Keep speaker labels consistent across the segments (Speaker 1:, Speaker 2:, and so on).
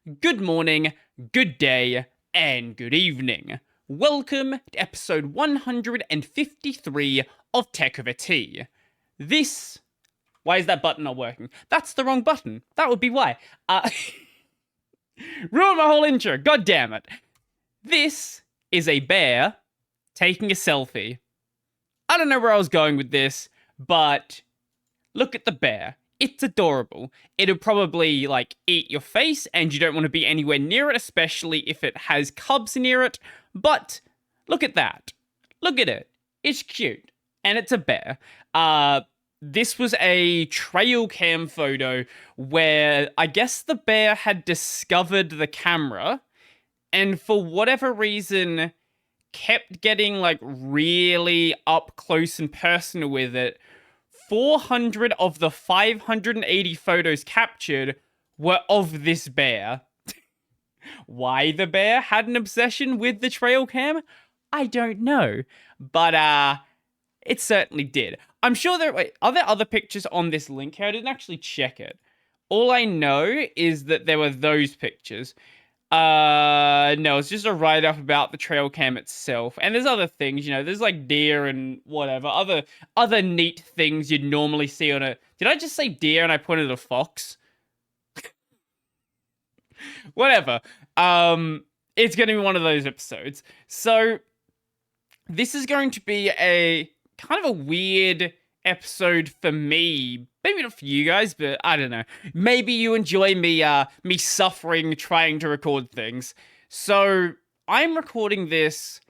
Speaker 1: good morning, good day, and good evening. Welcome to episode 153 of Tech Over Tea. Why is that button not working? That's the wrong button. That would be why. Ruined my whole intro, god damn it. This is a bear taking a selfie. I don't know where I was going with this, but look at the bear. It's adorable. It'll probably, eat your face, and you don't want to be anywhere near it, especially if it has cubs near it. But look at that. Look at it. It's cute. And it's a bear. This was a trail cam photo where I guess the bear had discovered the camera, and for whatever reason, kept getting, really up close and personal with it. 400 of the 580 photos captured were of this bear. Why the bear had an obsession with the trail cam, I don't know. But, it certainly did. I'm sure are there other pictures on this link here? I didn't actually check it. All I know is that there were those pictures. No, it's just a write-up about the trail cam itself. And there's other things, there's deer and whatever. Other neat things you'd normally see on a... Did I just say deer and I pointed at a fox? Whatever. It's going to be one of those episodes. So, this is going to be a kind of a weird episode for me. Maybe not for you guys, but I don't know. Maybe you enjoy me suffering trying to record things. So I'm recording this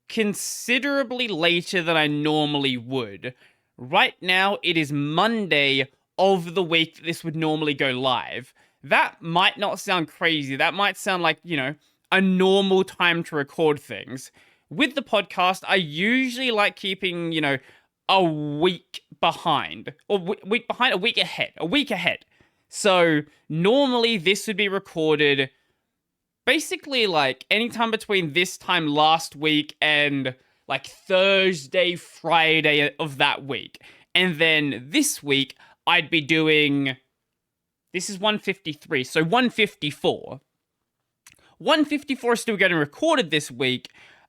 Speaker 1: considerably later than I normally would. Right now, it is Monday of the week that this would normally go live. That might not sound crazy. That might sound like, a normal time to record things. With the podcast, I usually like keeping, a week behind, or a week ahead. So normally this would be recorded basically anytime between this time last week and Thursday, Friday of that week. And then this week I'd be doing, this is 153, so 154. 154 is still getting recorded this week,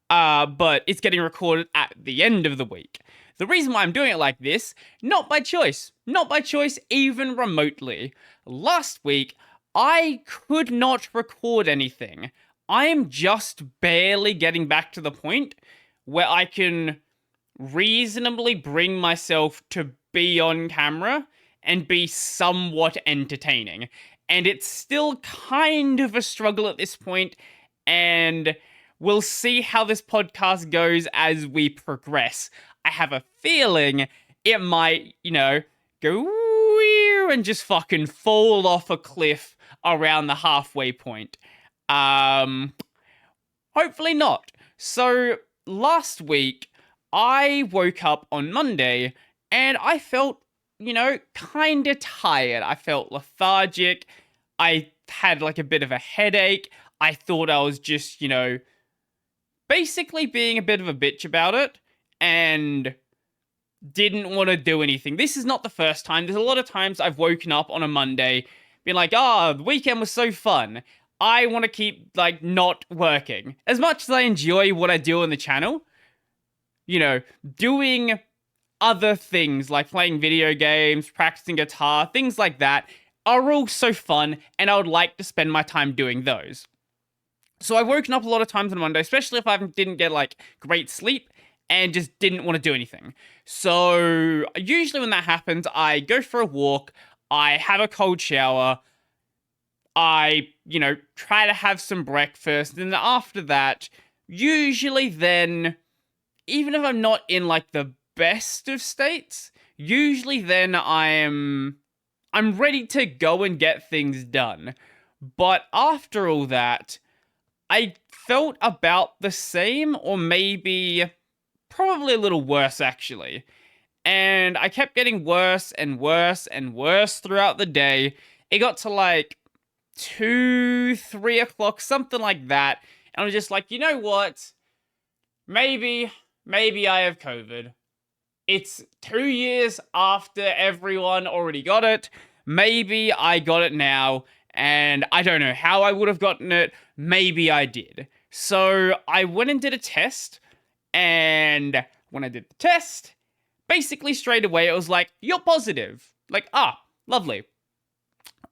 Speaker 1: but it's getting recorded at the end of the week. The reason why I'm doing it like this, not by choice even remotely. Last week, I could not record anything. I am just barely getting back to the point where I can reasonably bring myself to be on camera and be somewhat entertaining. And it's still kind of a struggle at this point, and we'll see how this podcast goes as we progress. I have a feeling it might, go and just fucking fall off a cliff around the halfway point. Hopefully not. So, last week, I woke up on Monday, and I felt, kinda tired. I felt lethargic. I had, a bit of a headache. I thought I was just, basically being a bit of a bitch about it, and didn't want to do anything. This is not the first time. There's a lot of times I've woken up on a Monday, being like, the weekend was so fun. I want to keep, not working. As much as I enjoy what I do on the channel, doing other things, like playing video games, practicing guitar, things like that, are all so fun, and I would like to spend my time doing those. So I've woken up a lot of times on Monday, especially if I didn't get, great sleep, and just didn't want to do anything. So usually when that happens, I go for a walk, I have a cold shower, I, try to have some breakfast, and after that, usually then, even if I'm not in, the best of states, usually then I'm ready to go and get things done. But after all that, I felt about the same, or maybe probably a little worse, actually. And I kept getting worse and worse and worse throughout the day. It got to 2, 3 o'clock, something like that. And I was just like, you know what? Maybe I have COVID. It's 2 years after everyone already got it. Maybe I got it now. And I don't know how I would have gotten it. Maybe I did. So I went and did a test. And when I did the test, basically straight away it was like, you're positive. Like, lovely.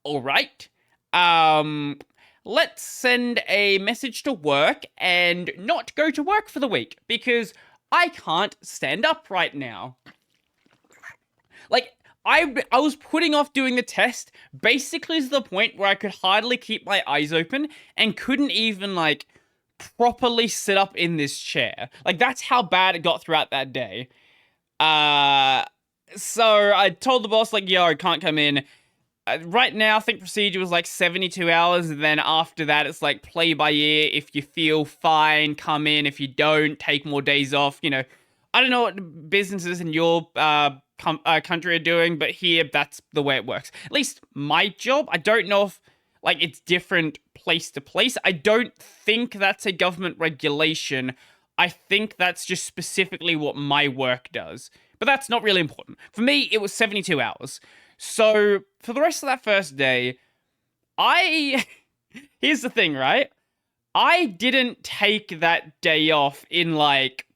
Speaker 1: All right. Let's send a message to work and not go to work for the week because I can't stand up right now. Like, I was putting off doing the test basically to the point where I could hardly keep my eyes open and couldn't even, like, properly sit up in this chair. Like, that's how bad it got throughout that day. So I told the boss, like, yo, I can't come in. Right now, I think procedure was like 72 hours, and then after that, it's like play by ear. If you feel fine, come in. If you don't, take more days off. You know, I don't know what businesses in your country are doing, but here, that's the way it works. At least my job, I don't know if, like, it's different place to place. I don't think that's a government regulation. I think that's just specifically what my work does. But that's not really important. For me, it was 72 hours. So, for the rest of that first day, here's the thing, right? I didn't take that day off in, like,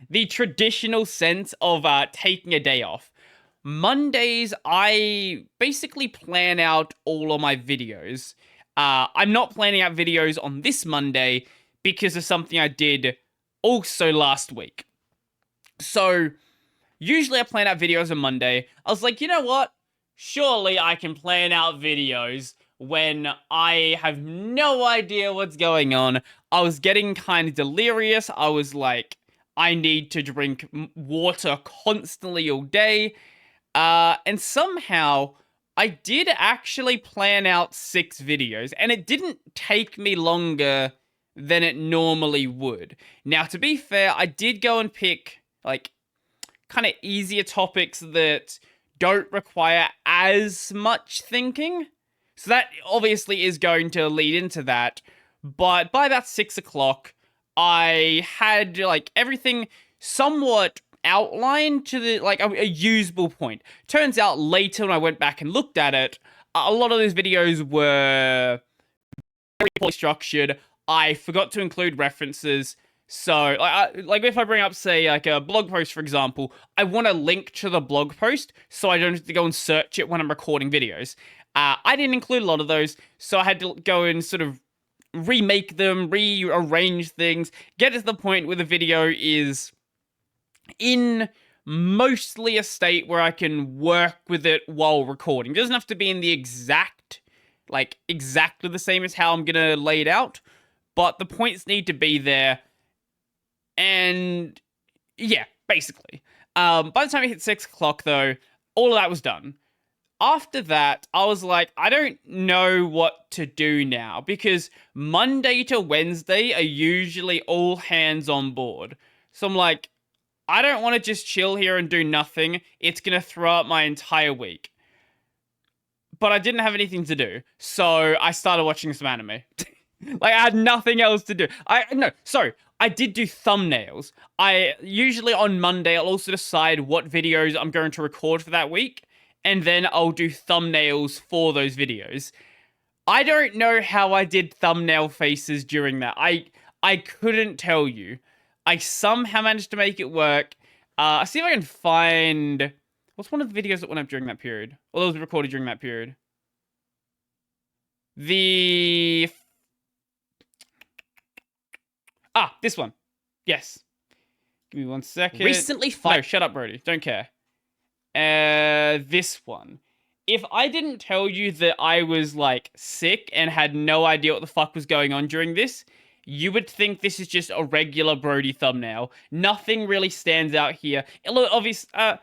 Speaker 1: the traditional sense of taking a day off. Mondays, I basically plan out all of my videos. I'm not planning out videos on this Monday because of something I did also last week. So, usually I plan out videos on Monday. I was like, you know what? Surely I can plan out videos when I have no idea what's going on. I was getting kind of delirious. I was like, I need to drink water constantly all day. And somehow, I did actually plan out 6 videos. And it didn't take me longer than it normally would. Now, to be fair, I did go and pick, like, kind of easier topics that don't require as much thinking. So that obviously is going to lead into that. But by about 6 o'clock, I had, like, everything somewhat outlined to the, like, a usable point. Turns out later when I went back and looked at it, a lot of those videos were very poorly structured. I forgot to include references. So, like if I bring up, say, like a blog post, for example, I want to link to the blog post so I don't have to go and search it when I'm recording videos. I didn't include a lot of those, so I had to go and sort of remake them, rearrange things, get to the point where the video is in mostly a state where I can work with it while recording. It doesn't have to be in the exactly the same as how I'm going to lay it out, but the points need to be there. And yeah, basically. By the time I hit 6 o'clock, though, all of that was done. After that, I was like, I don't know what to do now, because Monday to Wednesday are usually all hands on board. So I'm like, I don't want to just chill here and do nothing. It's going to throw up my entire week. But I didn't have anything to do, so I started watching some anime. Like, I had nothing else to do. I did do thumbnails. I usually on Monday, I'll also decide what videos I'm going to record for that week, and then I'll do thumbnails for those videos. I don't know how I did thumbnail faces during that. I couldn't tell you. I somehow managed to make it work. I'll see if I can find... What's one of the videos that went up during that period? Or that was recorded during that period? This one. Yes. Give me 1 second. No, shut up, Brody. Don't care. This one. If I didn't tell you that I was, like, sick and had no idea what the fuck was going on during this, you would think this is just a regular Brody thumbnail. Nothing really stands out here. Obviously, I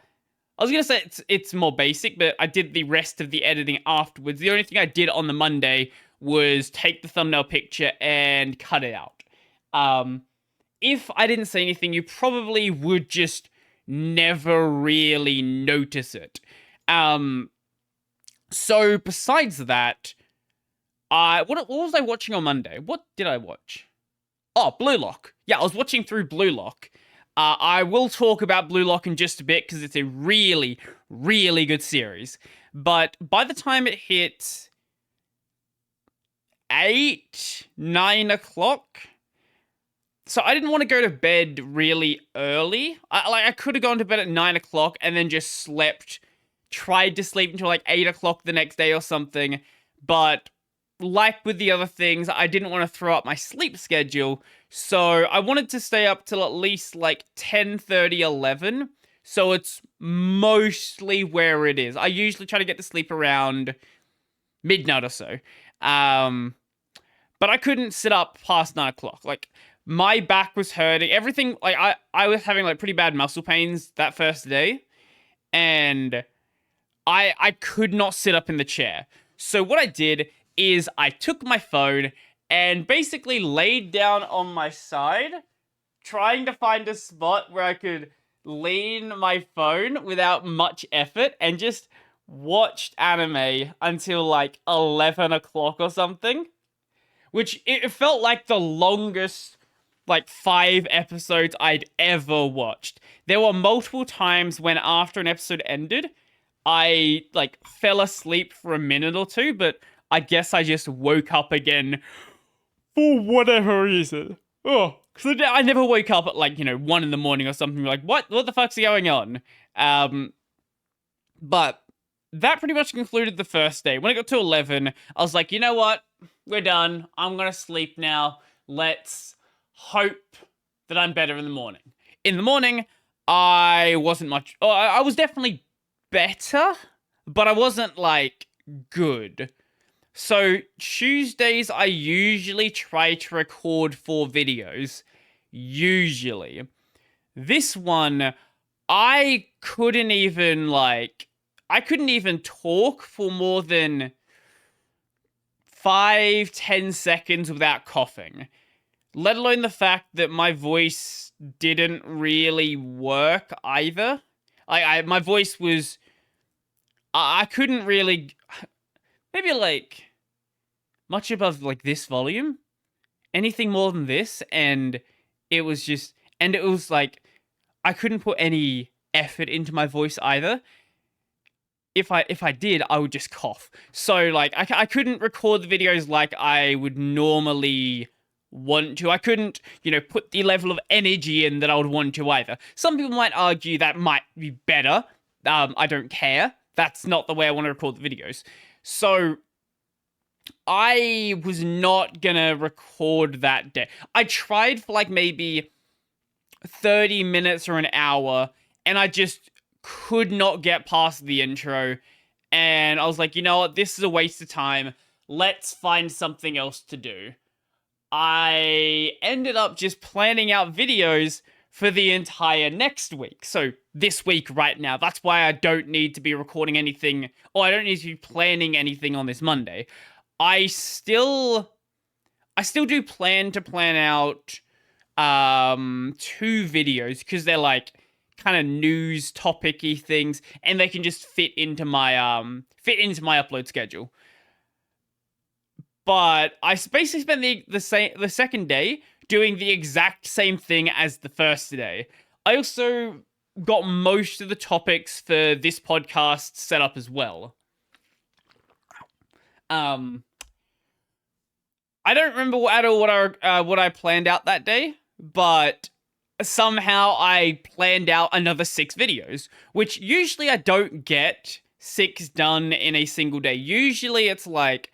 Speaker 1: was going to say it's more basic, but I did the rest of the editing afterwards. The only thing I did on the Monday was take the thumbnail picture and cut it out. If I didn't say anything, you probably would just never really notice it. So besides that, what was I watching on Monday? What did I watch? Oh, Blue Lock. Yeah, I was watching through Blue Lock. I will talk about Blue Lock in just a bit because it's a really, really good series. But by the time it hit 8, 9 o'clock, so I didn't want to go to bed really early. I could have gone to bed at 9 o'clock and then just slept, tried to sleep until like 8 o'clock the next day or something. But like with the other things, I didn't want to throw up my sleep schedule. So I wanted to stay up till at least like 10:30, 11. So it's mostly where it is. I usually try to get to sleep around midnight or so. But I couldn't sit up past 9 o'clock. Like, my back was hurting. Everything, like, I was having, like, pretty bad muscle pains that first day. And I could not sit up in the chair. So what I did is I took my phone and basically laid down on my side, trying to find a spot where I could lean my phone without much effort, and just watched anime until like 11 o'clock or something. Which it felt like the longest, like, 5 episodes I'd ever watched. There were multiple times when after an episode ended, I, like, fell asleep for a minute or two, but I guess I just woke up again for whatever reason. Oh, because I never woke up at, like, 1 in the morning or something, like, what the fuck's going on? But that pretty much concluded the first day. When it got to 11, I was like, you know what? We're done. I'm gonna sleep now. Let's hope that I'm better in the morning. In the morning, I wasn't much... Oh, I was definitely better, but I wasn't, like, good. So, Tuesdays, I usually try to record 4 videos. Usually. This one, I couldn't even, like... I couldn't even talk for more than 5-10 seconds without coughing. Let alone the fact that my voice didn't really work either. My voice was... I couldn't really... Maybe, like, much above, like, this volume. Anything more than this, and it was just... And it was, like, I couldn't put any effort into my voice either. If I did, I would just cough. So, like, I couldn't record the videos like I would normally want to. I couldn't, put the level of energy in that I would want to either. Some people might argue that might be better. I don't care. That's not the way I want to record the videos. So, I was not gonna record that day. I tried for, like, maybe 30 minutes or an hour, and I just could not get past the intro, and I was like, you know what, this is a waste of time. Let's find something else to do. I ended up just planning out videos for the entire next week. So this week right now, that's why I don't need to be recording anything, or I don't need to be planning anything on this Monday. I still do plan to plan out 2 videos, because they're like kind of news topic-y things, and they can just fit into my upload schedule. But I basically spent the second day doing the exact same thing as the first day. I also got most of the topics for this podcast set up as well. I don't remember at all what I planned out that day, but somehow I planned out another 6 videos, which usually I don't get 6 done in a single day. Usually it's like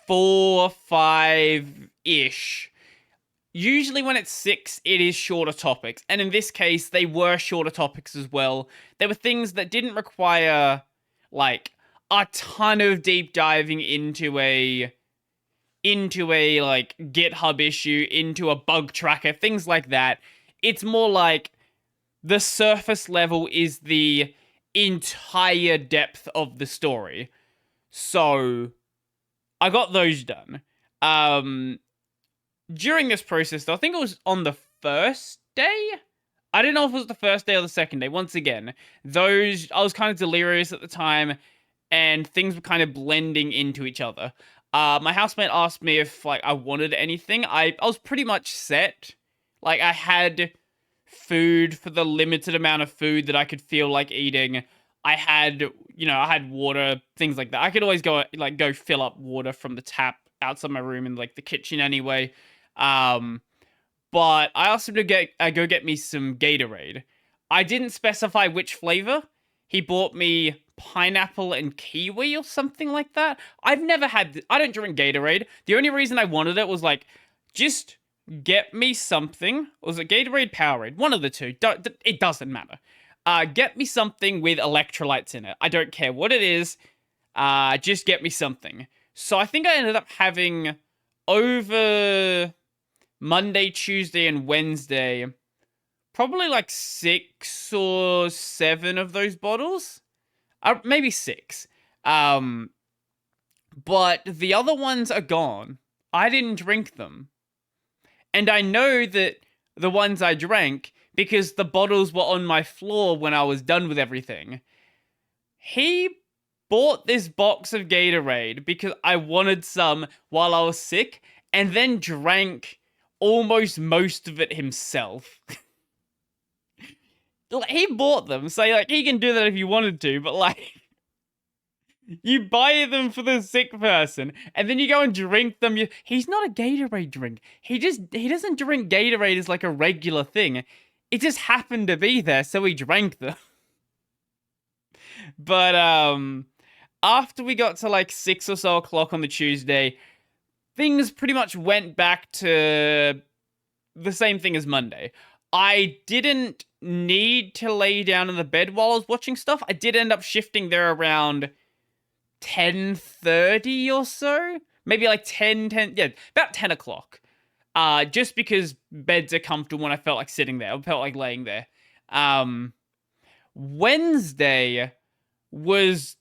Speaker 1: 4, 5-ish. Usually when it's 6, it is shorter topics. And in this case, they were shorter topics as well. There were things that didn't require, like, a ton of deep diving into a like GitHub issue, into a bug tracker, things like that. It's more like the surface level is the entire depth of the story. So I got those done. During this process, though, I think it was on the first day. I don't know if it was the first day or the second day. Once again, I was kind of delirious at the time, and things were kind of blending into each other. My housemate asked me if, like, I wanted anything. I was pretty much set. Like, I had food for the limited amount of food that I could feel like eating. I had, I had water, things like that. I could always go fill up water from the tap outside my room in like the kitchen anyway. Um, but I asked him to go get me some Gatorade. I didn't specify which flavor. He bought me pineapple and kiwi or something like that. I don't drink Gatorade. The only reason I wanted it was like, just get me something. Was it Gatorade, Powerade? One of the two. It doesn't matter. Get me something with electrolytes in it. I don't care what it is. Just get me something. So I think I ended up having over Monday, Tuesday, and Wednesday, probably like 6 or 7 of those bottles. Maybe 6. But the other ones are gone. I didn't drink them. And I know that the ones I drank, because the bottles were on my floor when I was done with everything. He bought this box of Gatorade because I wanted some while I was sick, and then drank almost most of it himself. He bought them, so like he can do that if he wanted to, but like you buy them for the sick person, and then you go and drink them. He's not a Gatorade drink. He doesn't drink Gatorade as like a regular thing. It just happened to be there, so he drank them. But after we got to like 6 or so o'clock on the Tuesday, things pretty much went back to the same thing as Monday. I didn't need to lay down in the bed while I was watching stuff. I did end up shifting there around 10:30 or so. Maybe like 10, yeah, about 10 o'clock. Just because beds are comfortable when I felt like sitting there. I felt like laying there. Wednesday was...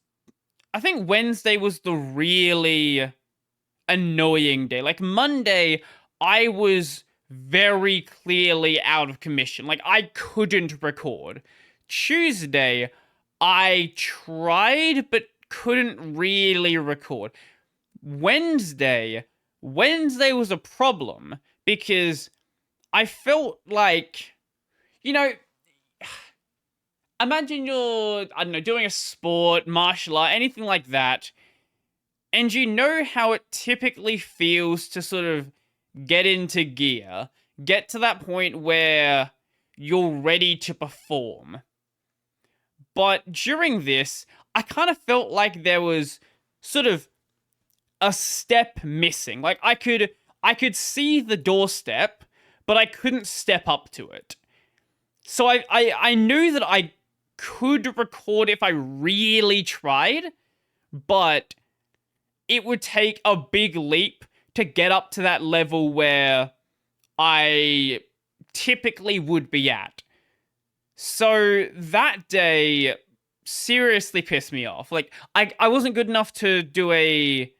Speaker 1: I think Wednesday was the really annoying day. Like Monday, I was very clearly out of commission. Like I couldn't record. Tuesday, I tried but couldn't really record. Wednesday was a problem because I felt like, imagine you're, I don't know, doing a sport, martial art, anything like that, and you know how it typically feels to sort of get into gear, get to that point where you're ready to perform. But during this, I kind of felt like there was sort of a step missing. Like I could see the doorstep, but I couldn't step up to it. So I knew that I could record if I really tried, but it would take a big leap to get up to that level where I typically would be at. So that day seriously pissed me off. Like I wasn't good enough to do a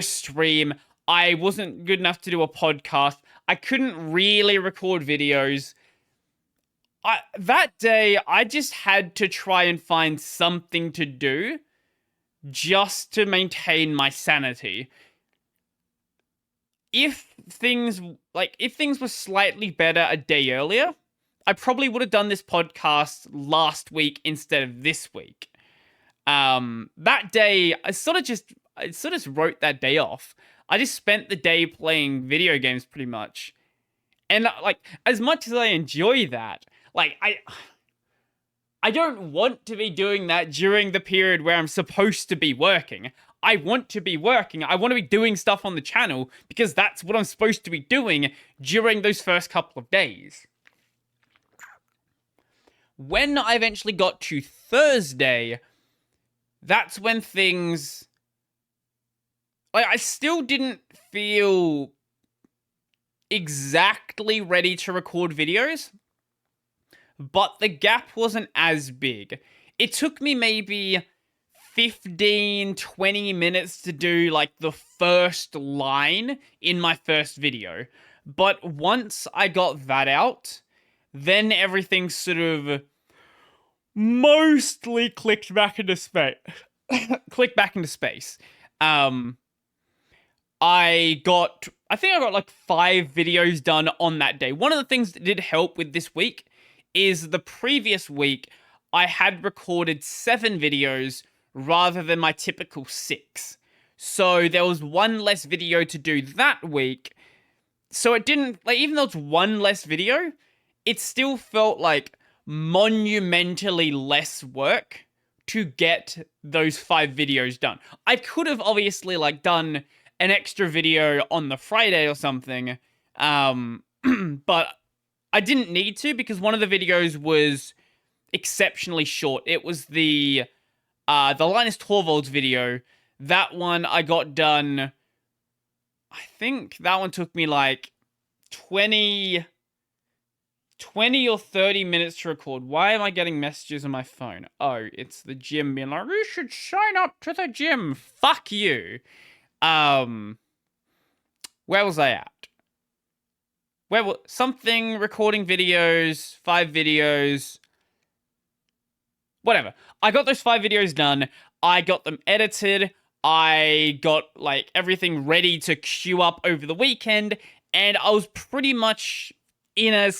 Speaker 1: stream. I wasn't good enough to do a podcast. I couldn't really record videos. That day, I just had to try and find something to do just to maintain my sanity. If things were slightly better a day earlier, I probably would have done this podcast last week instead of this week. That day, I sort of wrote that day off. I just spent the day playing video games pretty much. And like, as much as I enjoy that, like, I don't want to be doing that during the period where I'm supposed to be working. I want to be working. I want to be doing stuff on the channel because that's what I'm supposed to be doing during those first couple of days. When I eventually got to Thursday, that's when things... Like, I still didn't feel exactly ready to record videos, but the gap wasn't as big. It took me maybe 15, 20 minutes to do, like, the first line in my first video. But once I got that out, then everything sort of mostly clicked back into space. I think I got like 5 videos done on that day. One of the things that did help with this week is the previous week, I had recorded 7 videos rather than my typical 6. So there was one less video to do that week. So it didn't, like, even though it's one less video, it still felt like monumentally less work to get those 5 videos done. I could have obviously, like, done an extra video on the Friday or something, but I didn't need to because one of the videos was exceptionally short. It was the Linus Torvalds video. That one I got done, I think that one took me like 20 or 30 minutes to record. Why am I getting messages on my phone? Oh, it's the gym being like, you should sign up to the gym. Fuck you. Where was I at? Something recording videos, 5 videos. Whatever. I got those 5 videos done. I got them edited. I got, like, everything ready to queue up over the weekend. And I was pretty much in a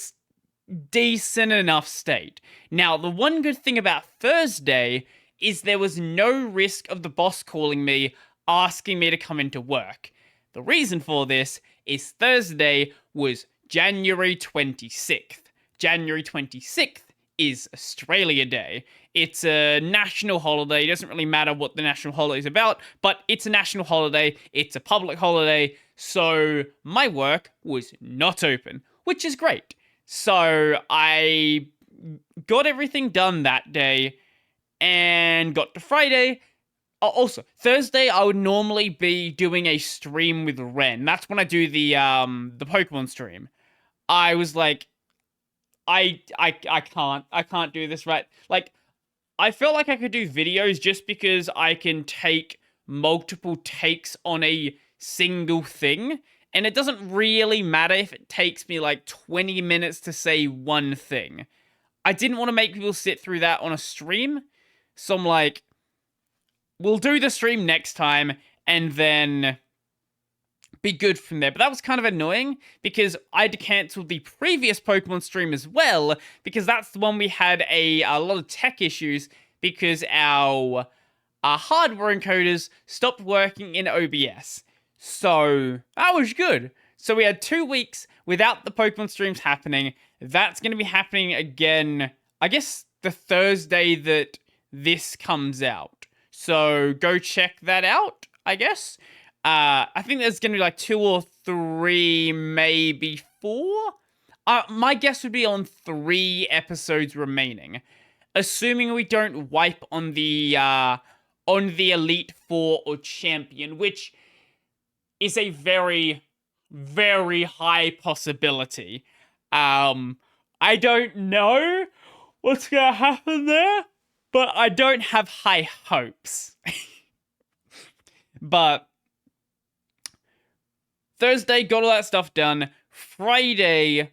Speaker 1: decent enough state. Now, the one good thing about Thursday is there was no risk of the boss calling me, asking me to come into work. The reason for this is Thursday was January 26th. January 26th is Australia Day. It's a national holiday. It doesn't really matter what the national holiday is about, but it's a national holiday. It's a public holiday. So my work was not open, which is great. So I got everything done that day and got to Friday. Also, Thursday I would normally be doing a stream with Ren. That's when I do the Pokemon stream. I was like, I can't do this right. Like, I felt like I could do videos just because I can take multiple takes on a single thing. And it doesn't really matter if it takes me like 20 minutes to say one thing. I didn't want to make people sit through that on a stream. So I'm like, we'll do the stream next time and then be good from there. But that was kind of annoying because I'd cancelled the previous Pokemon stream as well because that's the one we had a lot of tech issues because our hardware encoders stopped working in OBS. So that was good. So we had 2 weeks without the Pokemon streams happening. That's going to be happening again, I guess, the Thursday that this comes out. So go check that out, I guess. I think there's going to be like 2 or 3, maybe 4. My guess would be on 3 episodes remaining, assuming we don't wipe on the Elite Four or Champion, which is a very, very high possibility. I don't know what's going to happen there, but I don't have high hopes. But Thursday, got all that stuff done. Friday,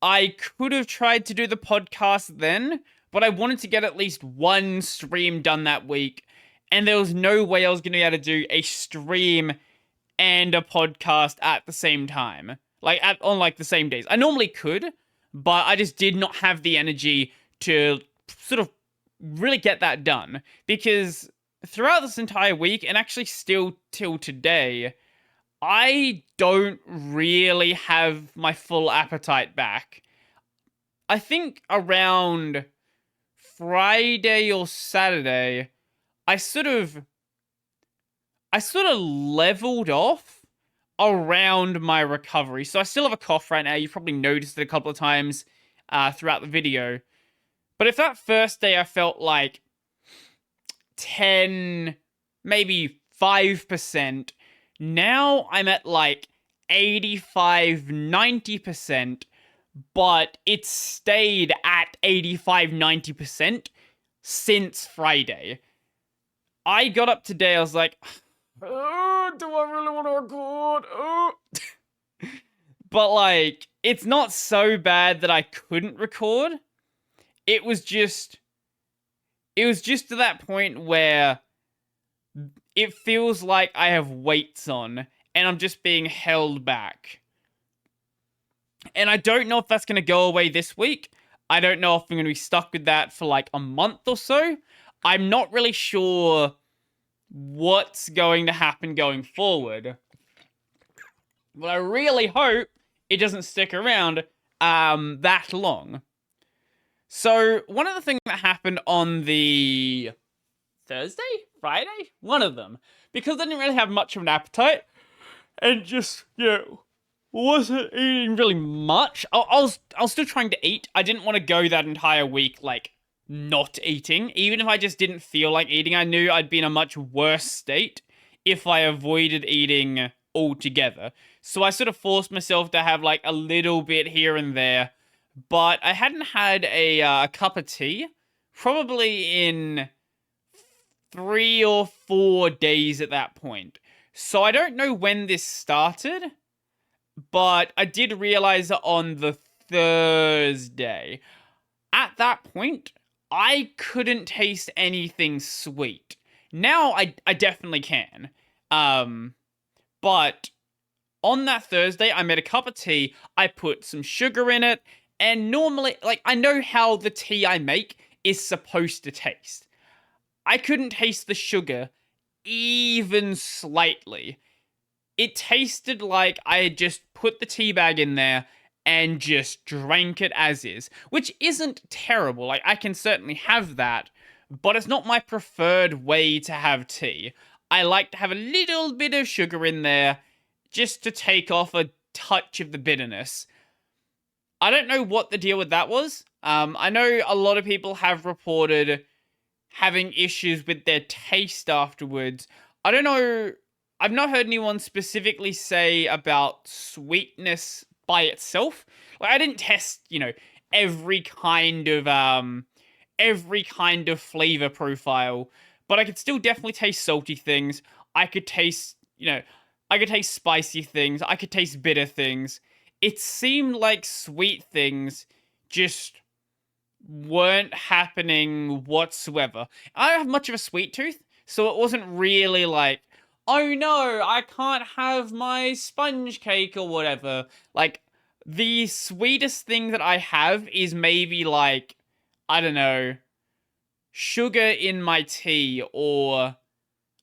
Speaker 1: I could have tried to do the podcast then, but I wanted to get at least one stream done that week, and there was no way I was going to be able to do a stream and a podcast at the same time. On the same days. I normally could, but I just did not have the energy to sort of really get that done. Because throughout this entire week, and actually still till today, I don't really have my full appetite back. I think around Friday or Saturday, I sort of leveled off around my recovery. So I still have a cough right now. You've probably noticed it a couple of times throughout the video. But if that first day I felt like 10, maybe 5%, now I'm at like 85, 90%, but it's stayed at 85, 90% since Friday. I got up today, I was like, oh, do I really want to record? Oh. But like, it's not so bad that I couldn't record. It was just to that point where it feels like I have weights on and I'm just being held back. And I don't know if that's going to go away this week. I don't know if I'm going to be stuck with that for like a month or so. I'm not really sure what's going to happen going forward. But I really hope it doesn't stick around that long. So, one of the things that happened on the Thursday? Friday? One of them. Because I didn't really have much of an appetite and just, wasn't eating really much. I was still trying to eat. I didn't want to go that entire week, like, not eating. Even if I just didn't feel like eating, I knew I'd be in a much worse state if I avoided eating altogether. So I sort of forced myself to have, like, a little bit here and there. But I hadn't had a cup of tea probably in 3 or 4 days at that point. So I don't know when this started, but I did realize on the Thursday. At that point, I couldn't taste anything sweet. Now I definitely can. But on that Thursday, I made a cup of tea, I put some sugar in it, and normally, like, I know how the tea I make is supposed to taste. I couldn't taste the sugar even slightly. It tasted like I had just put the tea bag in there and just drank it as is, which isn't terrible. Like, I can certainly have that, but it's not my preferred way to have tea. I like to have a little bit of sugar in there just to take off a touch of the bitterness. I don't know what the deal with that was. I know a lot of people have reported having issues with their taste afterwards. I don't know. I've not heard anyone specifically say about sweetness by itself. Like, I didn't test, every kind of flavor profile, but I could still definitely taste salty things. I could taste, I could taste spicy things. I could taste bitter things. It seemed like sweet things just weren't happening whatsoever. I don't have much of a sweet tooth, so it wasn't really like, oh no, I can't have my sponge cake or whatever. Like, the sweetest thing that I have is maybe like, I don't know, sugar in my tea or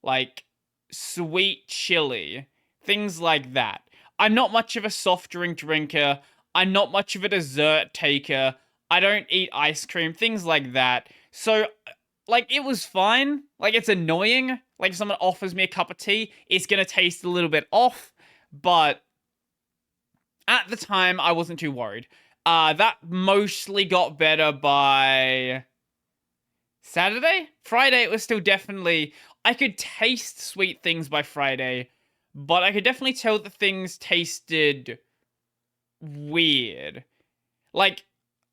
Speaker 1: like sweet chili. Things like that. I'm not much of a soft drink drinker. I'm not much of a dessert taker. I don't eat ice cream, things like that. So, like, it was fine. Like, it's annoying. Like, if someone offers me a cup of tea, it's gonna taste a little bit off. But at the time, I wasn't too worried. That mostly got better by Saturday? Friday, it was still definitely... I could taste sweet things by Friday, but I could definitely tell that things tasted weird. Like,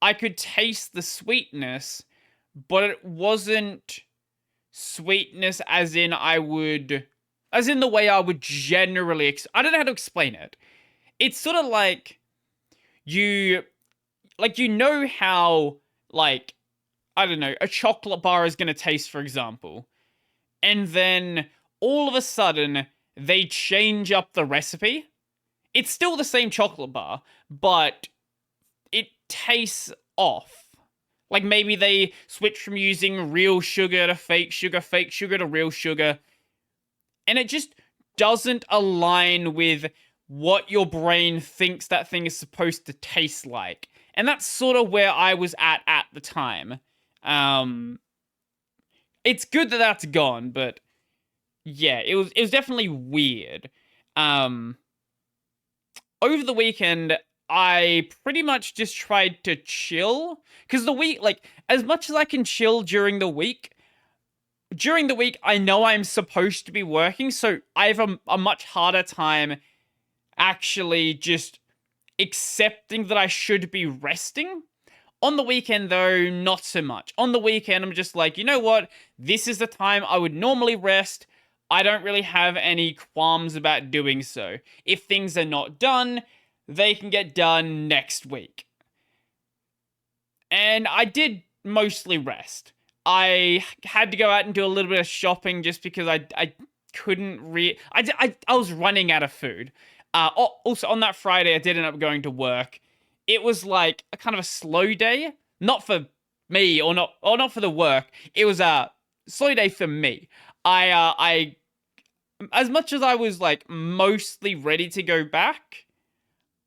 Speaker 1: I could taste the sweetness, but it wasn't sweetness as in the way I would generally, I don't know how to explain it. It's sort of like, how, like, I don't know, a chocolate bar is going to taste, for example. And then, all of a sudden, they change up the recipe. It's still the same chocolate bar, but it tastes off. Like, maybe they switch from using real sugar to fake sugar to real sugar. And it just doesn't align with what your brain thinks that thing is supposed to taste like. And that's sort of where I was at the time. It's good that that's gone, but yeah, it was definitely weird. Over the weekend, I pretty much just tried to chill. Because the week, like, as much as I can chill during the week, I know I'm supposed to be working, so I have a much harder time actually just accepting that I should be resting. On the weekend, though, not so much. On the weekend, I'm just like, you know what? This is the time I would normally rest. I don't really have any qualms about doing so. If things are not done, they can get done next week. And I did mostly rest. I had to go out and do a little bit of shopping just because I couldn't I was running out of food. Also, on that Friday, I did end up going to work. It was like a kind of a slow day, not for me or not for the work. It was a slow day for me. I as much as I was like mostly ready to go back,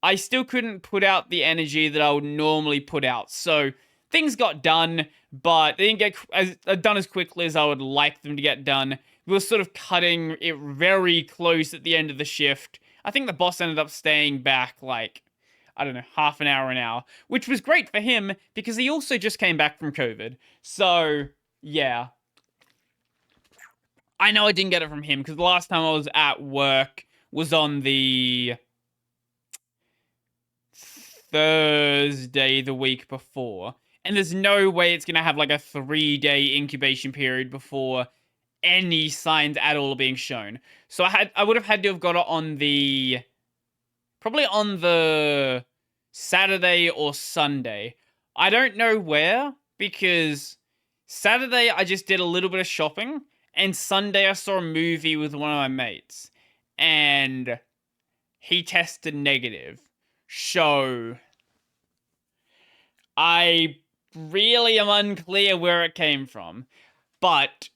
Speaker 1: I still couldn't put out the energy that I would normally put out. So things got done, but they didn't get done as quickly as I would like them to get done. We were sort of cutting it very close at the end of the shift. I think the boss ended up staying back like, I don't know, half an hour, which was great for him because he also just came back from COVID. So, yeah. I know I didn't get it from him because the last time I was at work was on the Thursday the week before. And there's no way it's going to have like a 3-day incubation period before any signs at all are being shown. So I would have had to have got it on probably on the Saturday or Sunday. I don't know where, because Saturday I just did a little bit of shopping, and Sunday I saw a movie with one of my mates, and he tested negative. So I really am unclear where it came from, but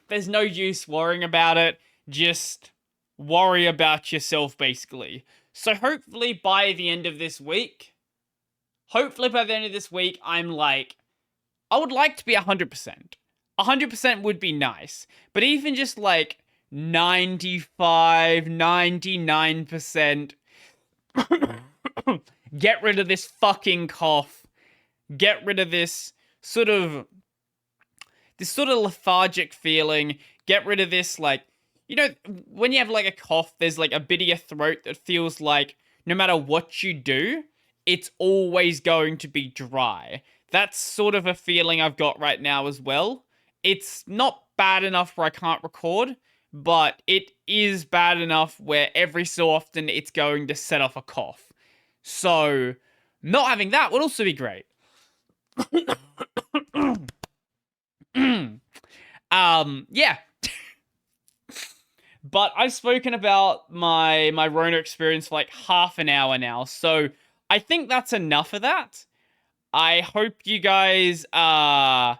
Speaker 1: there's no use worrying about it. Just worry about yourself, basically. So hopefully by the end of this week, I'm like, I would like to be 100%. 100% would be nice. But even just like 95, 99%, get rid of this fucking cough. Get rid of this sort of lethargic feeling. Get rid of this, like, you know, when you have like a cough, there's like a bit of your throat that feels like no matter what you do, it's always going to be dry. That's sort of a feeling I've got right now as well. It's not bad enough where I can't record, but it is bad enough where every so often it's going to set off a cough. So, not having that would also be great. Yeah. But I've spoken about my Rona experience for like half an hour now, so I think that's enough of that. I hope you guys are,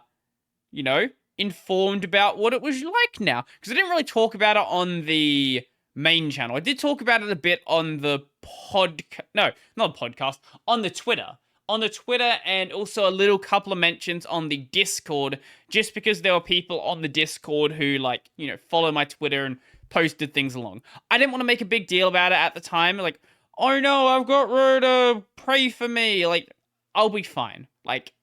Speaker 1: informed about what it was like now, because I didn't really talk about it on the main channel. I did talk about it a bit on the on the Twitter. On the Twitter, and also a little couple of mentions on the Discord, just because there were people on the Discord who, follow my Twitter and posted things along. I didn't want to make a big deal about it at the time, like, oh no, I've got Rhoda, pray for me, like, I'll be fine. Like,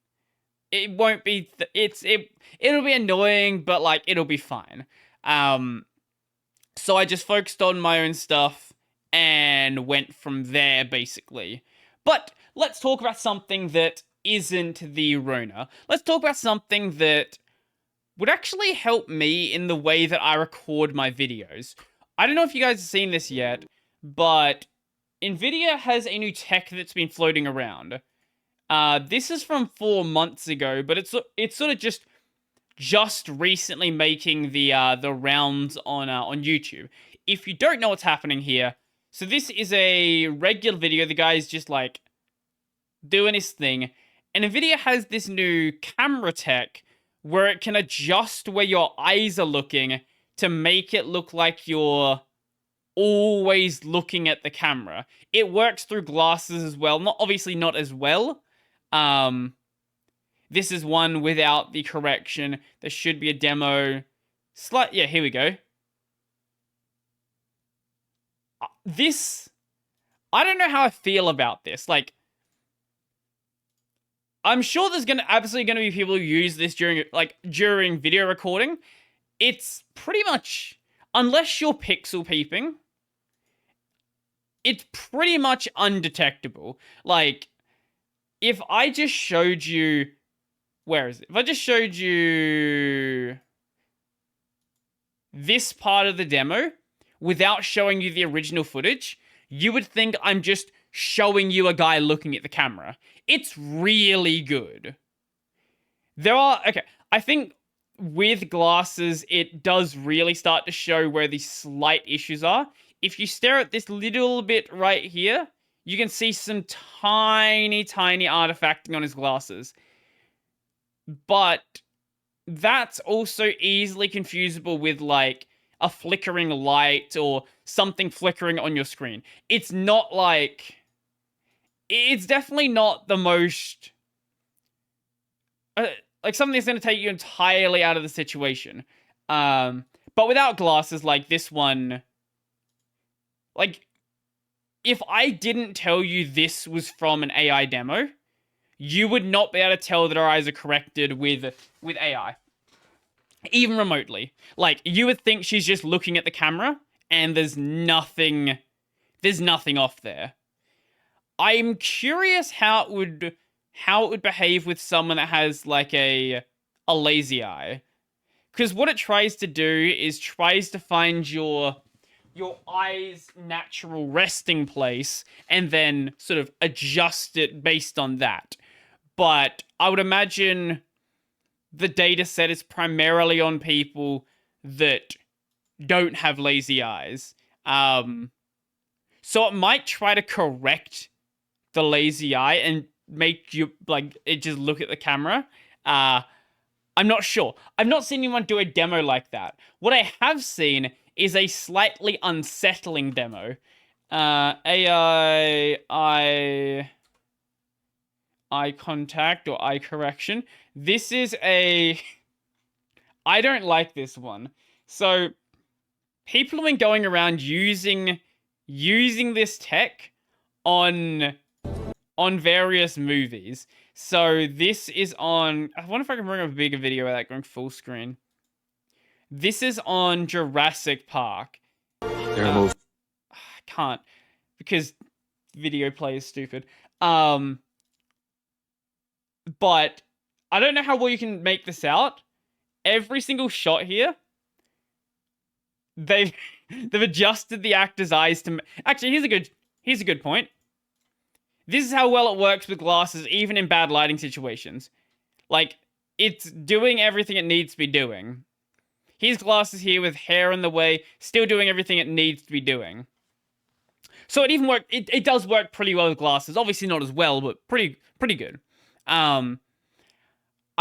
Speaker 1: it won't be, it'll be annoying, but, like, it'll be fine. So I just focused on my own stuff, and went from there, basically. But let's talk about something that isn't the Rona. Let's talk about something that would actually help me in the way that I record my videos. I don't know if you guys have seen this yet, but Nvidia has a new tech that's been floating around. This is from 4 months ago, but it's sort of just recently making the rounds on YouTube. If you don't know what's happening here, so this is a regular video. The guy's just like doing his thing, and Nvidia has this new camera tech where it can adjust where your eyes are looking to make it look like you're always looking at the camera. It works through glasses as well, obviously not as well. This is one without the correction. There should be a demo. Yeah, here we go. I don't know how I feel about this. Like, I'm sure there's absolutely gonna be people who use this during video recording. It's pretty much, unless you're pixel peeping, it's pretty much undetectable. Like, if I just showed you, where is it? If I just showed you this part of the demo without showing you the original footage, you would think I'm just showing you a guy looking at the camera. It's really good. I think with glasses, it does really start to show where the slight issues are. If you stare at this little bit right here, you can see some tiny, tiny artifacting on his glasses. but that's also easily confusable with like a flickering light or something flickering on your screen. It's not like it's definitely not the most like something that's going to take you entirely out of the situation. But without glasses like this one, like if I didn't tell you this was from an AI demo, you would not be able to tell that our eyes are corrected with AI, even remotely. Like you would think she's just looking at the camera, and there's nothing off there. I'm curious how it would behave with someone that has like a lazy eye, because what it tries to do is tries to find your eye's natural resting place and then sort of adjust it based on that. But I would imagine the data set is primarily on people that don't have lazy eyes. So it might try to correct the lazy eye and make you like it just look at the camera. I'm not sure. I've not seen anyone do a demo like that. What I have seen is a slightly unsettling demo. AI eye contact or eye correction. This is a I don't like this one. So people have been going around using this tech on various movies. So this is on I wonder if I can bring up a bigger video without going full screen. This is on Jurassic Park. I can't because video play is stupid. But I don't know how well you can make this out. Every single shot here, they've adjusted the actor's eyes to. Actually, here's a good point. This is how well it works with glasses, even in bad lighting situations. Like it's doing everything it needs to be doing. Here's glasses here with hair in the way, still doing everything it needs to be doing. So it does work pretty well with glasses. Obviously not as well, but pretty good. I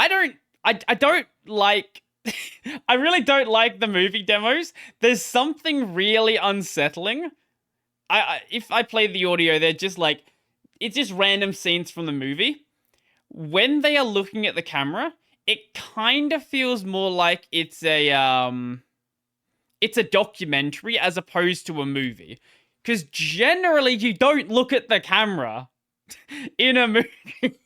Speaker 1: don't like I really don't like the movie demos. There's something really unsettling. If I play the audio, they're just like it's just random scenes from the movie. When they are looking at the camera, it kind of feels more like it's a documentary as opposed to a movie. Because generally you don't look at the camera in a movie.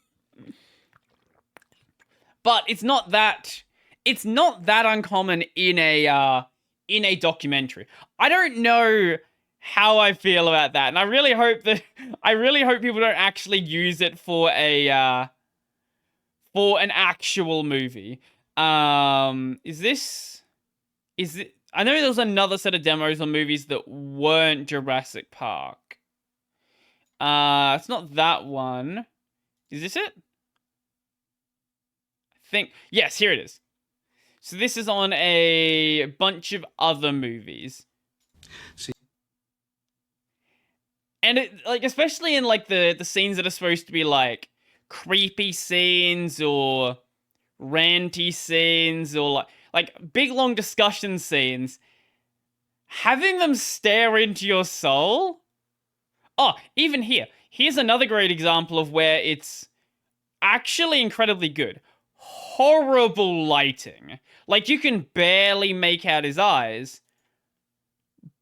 Speaker 1: But it's not that uncommon in a documentary. I don't know how I feel about that, and I really hope people don't actually use it for an actual movie. Is it? I know there was another set of demos on movies that weren't Jurassic Park. It's not that one. Is this it? Yes, here it is. So this is on a bunch of other movies. See. And it like especially in like the scenes that are supposed to be like creepy scenes or ranty scenes or like big long discussion scenes, having them stare into your soul. Oh, even here's another great example of where it's actually incredibly good. Horrible lighting. Like you can barely make out his eyes,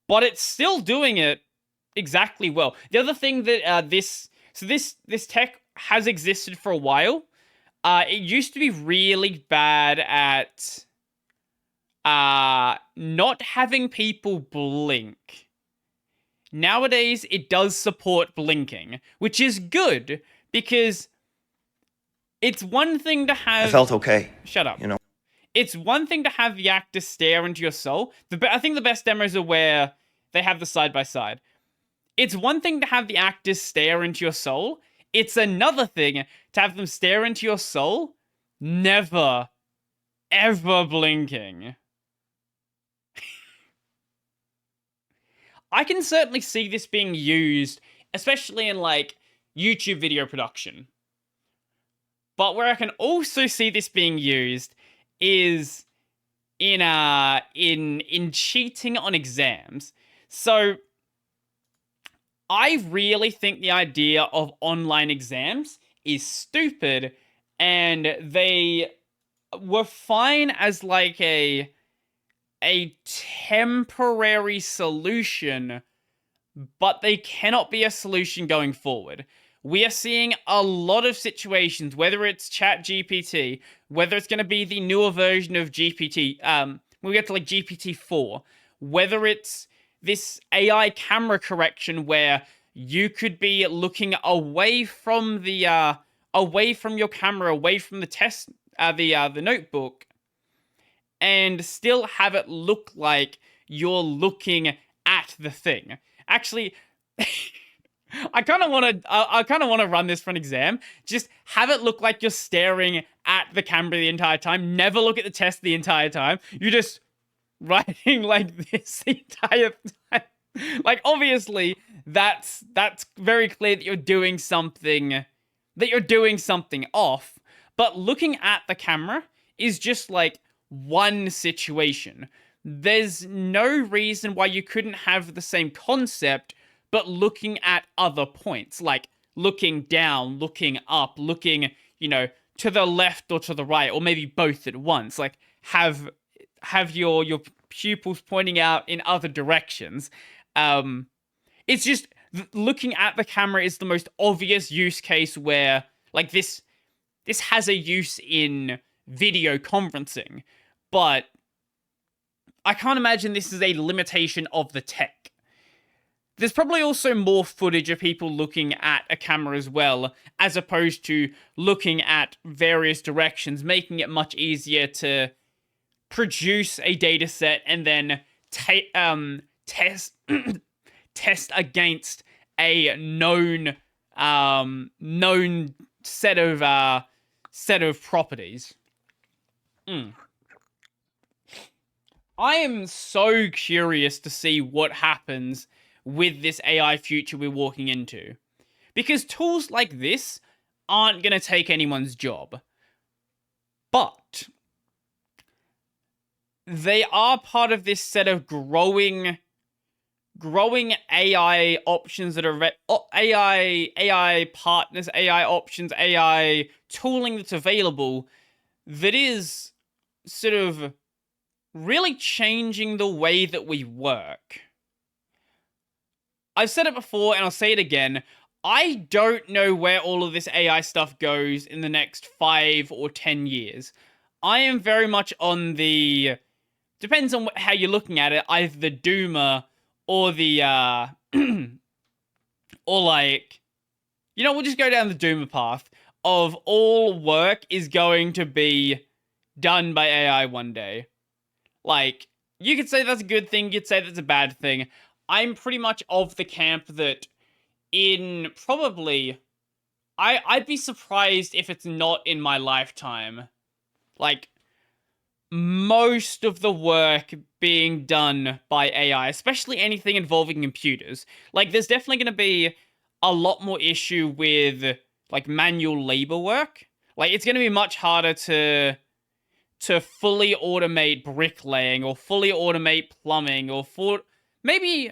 Speaker 1: but it's still doing it exactly well. The other thing that this tech has existed for a while. It used to be really bad at not having people blink. Nowadays, it does support blinking, which is good because it's one thing to have.
Speaker 2: I felt okay.
Speaker 1: Shut up. It's one thing to have the actor stare into your soul. I think the best demos are where they have the side by side. It's one thing to have the actors stare into your soul. It's another thing to have them stare into your soul, never, ever blinking. I can certainly see this being used, especially in like YouTube video production. But where I can also see this being used is in cheating on exams. So I really think the idea of online exams is stupid, and they were fine as like a temporary solution, but they cannot be a solution going forward. We are seeing a lot of situations, whether it's Chat GPT, whether it's going to be the newer version of GPT, when we get to like GPT-4, whether it's this AI camera correction where you could be looking away from away from your camera, away from the test, the notebook, and still have it look like you're looking at the thing. Actually, I kind of want to. I kind of want to run this for an exam. Just have it look like you're staring at the camera the entire time. Never look at the test the entire time. You're just writing like this the entire time. Like obviously, that's very clear that you're doing something. That you're doing something off. But looking at the camera is just like one situation. There's no reason why you couldn't have the same concept, but looking at other points, like looking down, looking up, looking, to the left or to the right, or maybe both at once. Like have your pupils pointing out in other directions. It's just looking at the camera is the most obvious use case where like this has a use in video conferencing, but I can't imagine this is a limitation of the tech. There's probably also more footage of people looking at a camera as well, as opposed to looking at various directions, making it much easier to produce a data set and then test test against a known set of properties. I am so curious to see what happens with this AI future we're walking into. Because tools like this aren't going to take anyone's job. But they are part of this set of growing AI options that are AI partners, AI options, AI tooling that's available that is sort of really changing the way that we work. I've said it before and I'll say it again. I don't know where all of this AI stuff goes in the next 5 or 10 years. I am very much on the... Depends on how you're looking at it. Either the doomer or the... or like... we'll just go down the doomer path of all work is going to be done by AI one day. Like, you could say that's a good thing, you could say that's a bad thing. I'm pretty much of the camp that in probably... I'd be surprised if it's not in my lifetime. Like, most of the work being done by AI, especially anything involving computers. Like, there's definitely going to be a lot more issue with, like, manual labor work. Like, it's going to be much harder to fully automate bricklaying or fully automate plumbing or maybe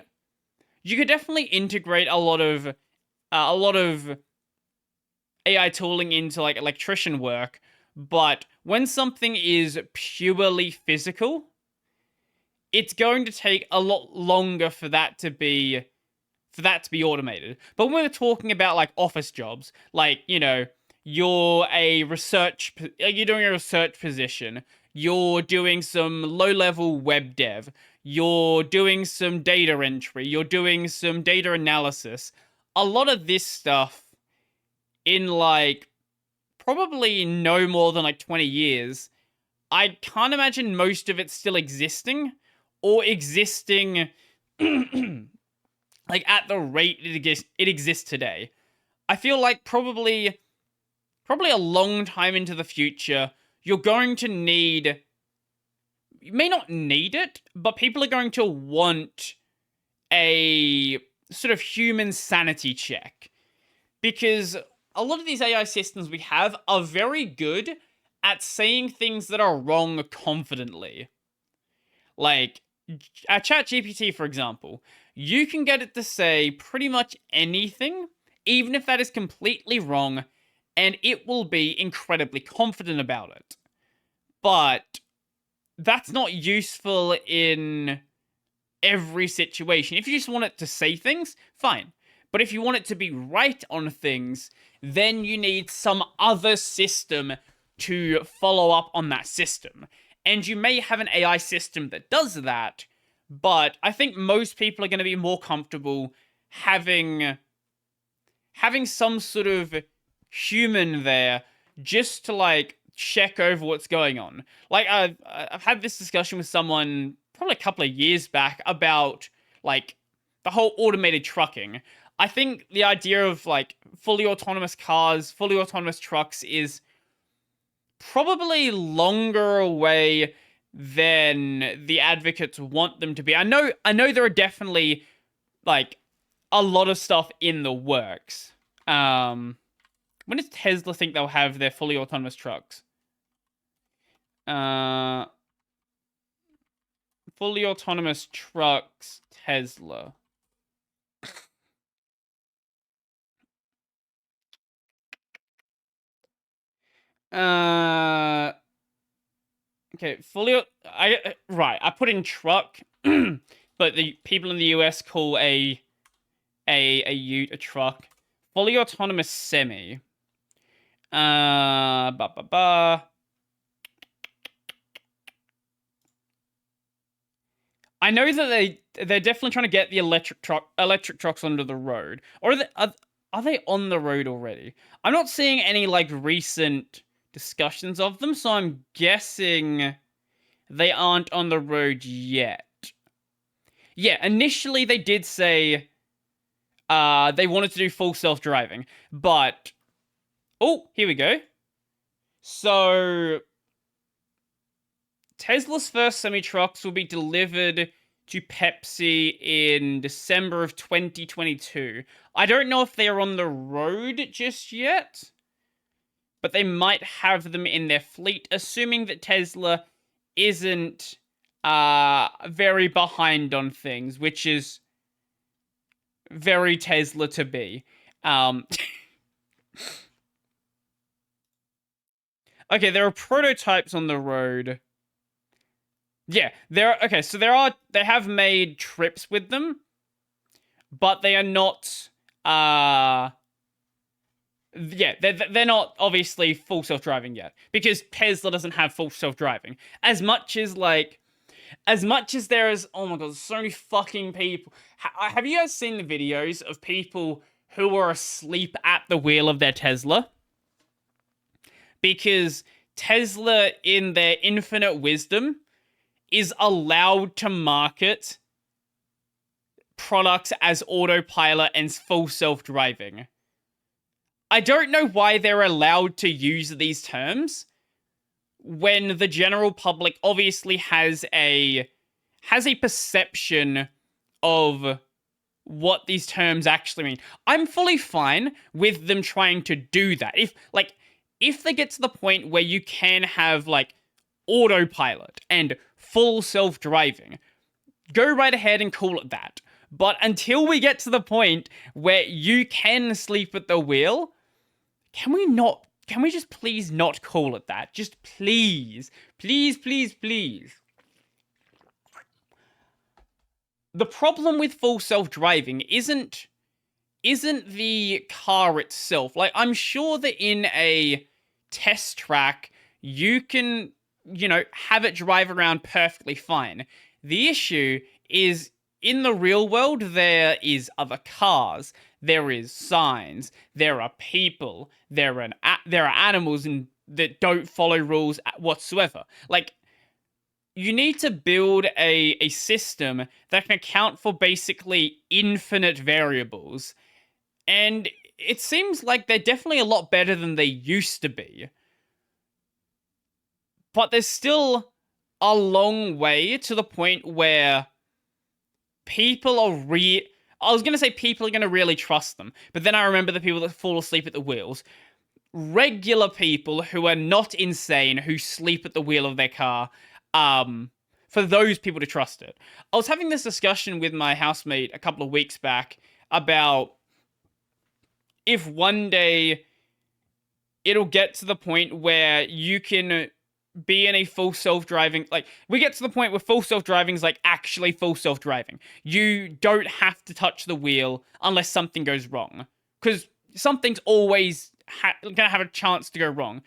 Speaker 1: you could definitely integrate a lot of AI tooling into like electrician work, but when something is purely physical, it's going to take a lot longer for that to be automated. But when we're talking about like office jobs, like, you're doing a research position, you're doing some low-level web dev, you're doing some data entry, you're doing some data analysis. A lot of this stuff in like probably no more than like 20 years, I can't imagine most of it still existing or existing like at the rate it exists today. I feel like probably a long time into the future, you're going to need... You may not need it, but people are going to want a sort of human sanity check. Because a lot of these AI systems we have are very good at saying things that are wrong confidently. Like ChatGPT, for example, you can get it to say pretty much anything, even if that is completely wrong, and it will be incredibly confident about it. But that's not useful in every situation. If you just want it to say things, fine. But if you want it to be right on things, then you need some other system to follow up on that system. And you may have an AI system that does that, but I think most people are going to be more comfortable having some sort of human there just to like check over what's going on. Like I've had this discussion with someone probably a couple of years back about like the whole automated trucking. I think the idea of like fully autonomous cars, fully autonomous trucks is probably longer away than the advocates want them to be. I know there are definitely like a lot of stuff in the works. When does Tesla think they'll have their fully autonomous trucks? Fully autonomous trucks, Tesla. Okay, I put in truck, but the people in the US call a ute a truck. Fully autonomous semi. Ba ba ba. I know that they're definitely trying to get the electric trucks onto the road, or are they on the road already? I'm not seeing any like recent discussions of them, so I'm guessing they aren't on the road yet. Yeah, initially they did say they wanted to do full self-driving, but oh, here we go. So Tesla's first semi-trucks will be delivered to Pepsi in December of 2022. I don't know if they're on the road just yet, but they might have them in their fleet, assuming that Tesla isn't very behind on things, which is very Tesla to be. Okay, there are prototypes on the road. Yeah, they have made trips with them, but they are not they're not obviously full self-driving yet, because Tesla doesn't have full self-driving. As much as there is, oh my god, so many fucking people. Have you guys seen the videos of people who are asleep at the wheel of their Tesla? Because Tesla, in their infinite wisdom, is allowed to market products as autopilot and full self-driving. I don't know why they're allowed to use these terms when the general public obviously has a perception of what these terms actually mean. I'm fully fine with them trying to do that. If they get to the point where you can have like autopilot and full self-driving, go right ahead and call it that. But until we get to the point where you can sleep at the wheel, can we just please not call it that? Just please. Please, please, please. The problem with full self-driving isn't the car itself. Like, I'm sure that in a test track, you can, have it drive around perfectly fine. The issue is, in the real world, there is other cars, there is signs, there are people, there are animals that don't follow rules whatsoever. Like, you need to build a system that can account for basically infinite variables. And it seems like they're definitely a lot better than they used to be. But there's still a long way to the point where people I was going to say people are going to really trust them, but then I remember the people that fall asleep at the wheels. Regular people who are not insane, who sleep at the wheel of their car, for those people to trust it. I was having this discussion with my housemate a couple of weeks back about if one day it'll get to the point where you can be in a full self-driving, like, we get to the point where full self-driving is like actually full self-driving. You don't have to touch the wheel unless something goes wrong, because something's always gonna have a chance to go wrong.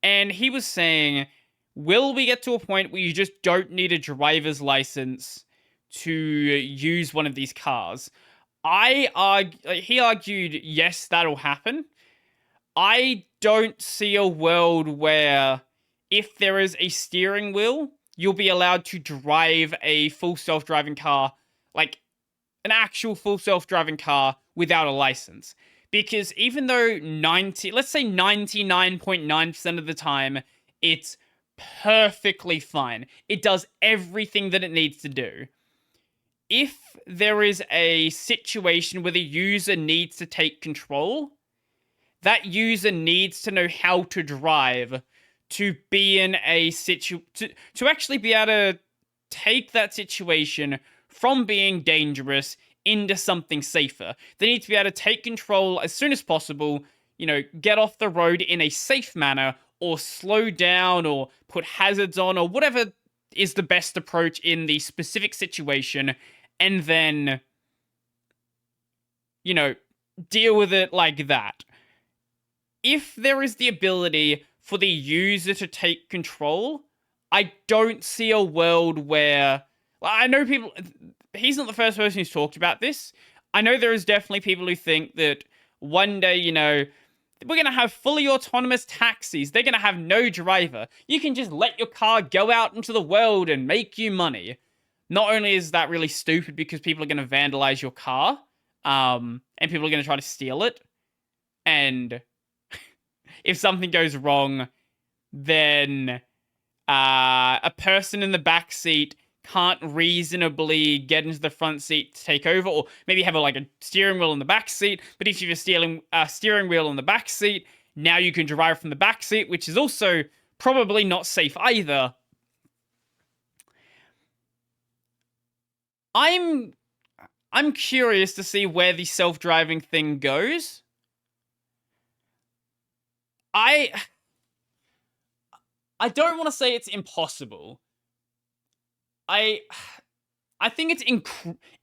Speaker 1: And he was saying, will we get to a point where you just don't need a driver's license to use one of these cars? He argued, yes, that'll happen. I don't see a world where if there is a steering wheel, you'll be allowed to drive a full self-driving car, like an actual full self-driving car without a license. Because even though let's say 99.9% of the time, it's perfectly fine. It does everything that it needs to do. If there is a situation where the user needs to take control, that user needs to know how to drive to be in a to actually be able to take that situation from being dangerous into something safer. They need to be able to take control as soon as possible, get off the road in a safe manner, or slow down, or put hazards on, or whatever is the best approach in the specific situation, and then, deal with it like that. If there is the ability for the user to take control, I don't see a world where... I know people... He's not the first person who's talked about this. I know there is definitely people who think that one day, we're going to have fully autonomous taxis. They're going to have no driver. You can just let your car go out into the world and make you money. Not only is that really stupid because people are going to vandalize your car, and people are going to try to steal it, and if something goes wrong, then a person in the back seat can't reasonably get into the front seat to take over, or maybe have a steering wheel in the back seat. But if you're stealing a steering wheel in the back seat, now you can drive from the back seat, which is also probably not safe either. I'm curious to see where the self-driving thing goes. I don't want to say it's impossible. I think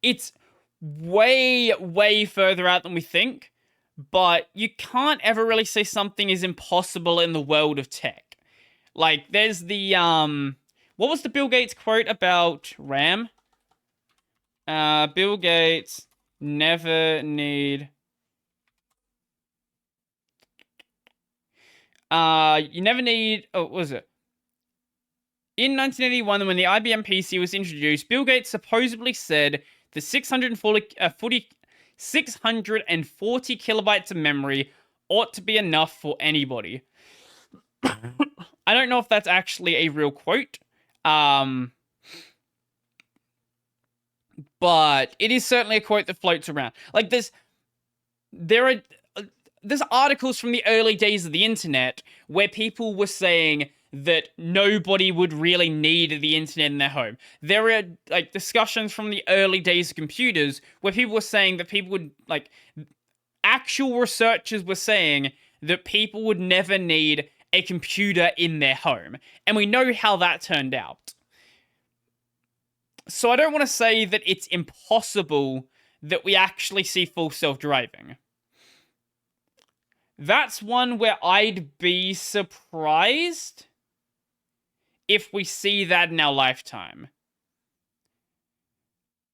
Speaker 1: it's way, way further out than we think, but you can't ever really say something is impossible in the world of tech. Like, there's the, what was the Bill Gates quote about RAM? Bill Gates never need... you never need... Oh, what was it? In 1981, when the IBM PC was introduced, Bill Gates supposedly said the 640 kilobytes of memory ought to be enough for anybody. I don't know if that's actually a real quote, but it is certainly a quote that floats around. Like, there's articles from the early days of the internet where people were saying that nobody would really need the internet in their home. There are, discussions from the early days of computers where people were saying that people would, actual researchers were saying that people would never need a computer in their home. And we know how that turned out. So I don't want to say that it's impossible that we actually see full self-driving. That's one where I'd be surprised if we see that in our lifetime.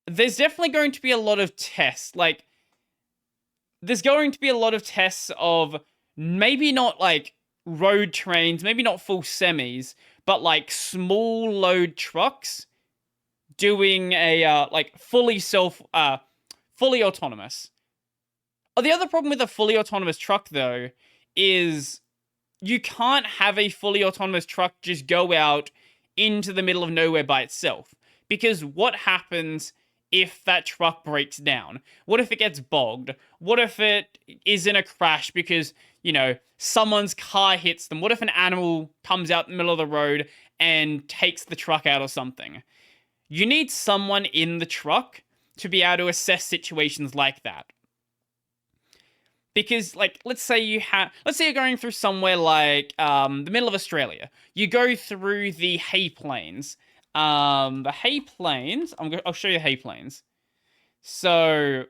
Speaker 1: There's definitely going to be a lot of tests. There's going to be a lot of tests of maybe not, road trains, maybe not full semis, but, small load trucks doing a, fully autonomous. Oh, the other problem with a fully autonomous truck, though, is you can't have a fully autonomous truck just go out into the middle of nowhere by itself. Because what happens if that truck breaks down? What if it gets bogged? What if it is in a crash because, someone's car hits them? What if an animal comes out in the middle of the road and takes the truck out or something? You need someone in the truck to be able to assess situations like that. Because, let's say you're going through somewhere like the middle of Australia. You go through the hay plains. The hay plains. I'll show you the hay plains. So,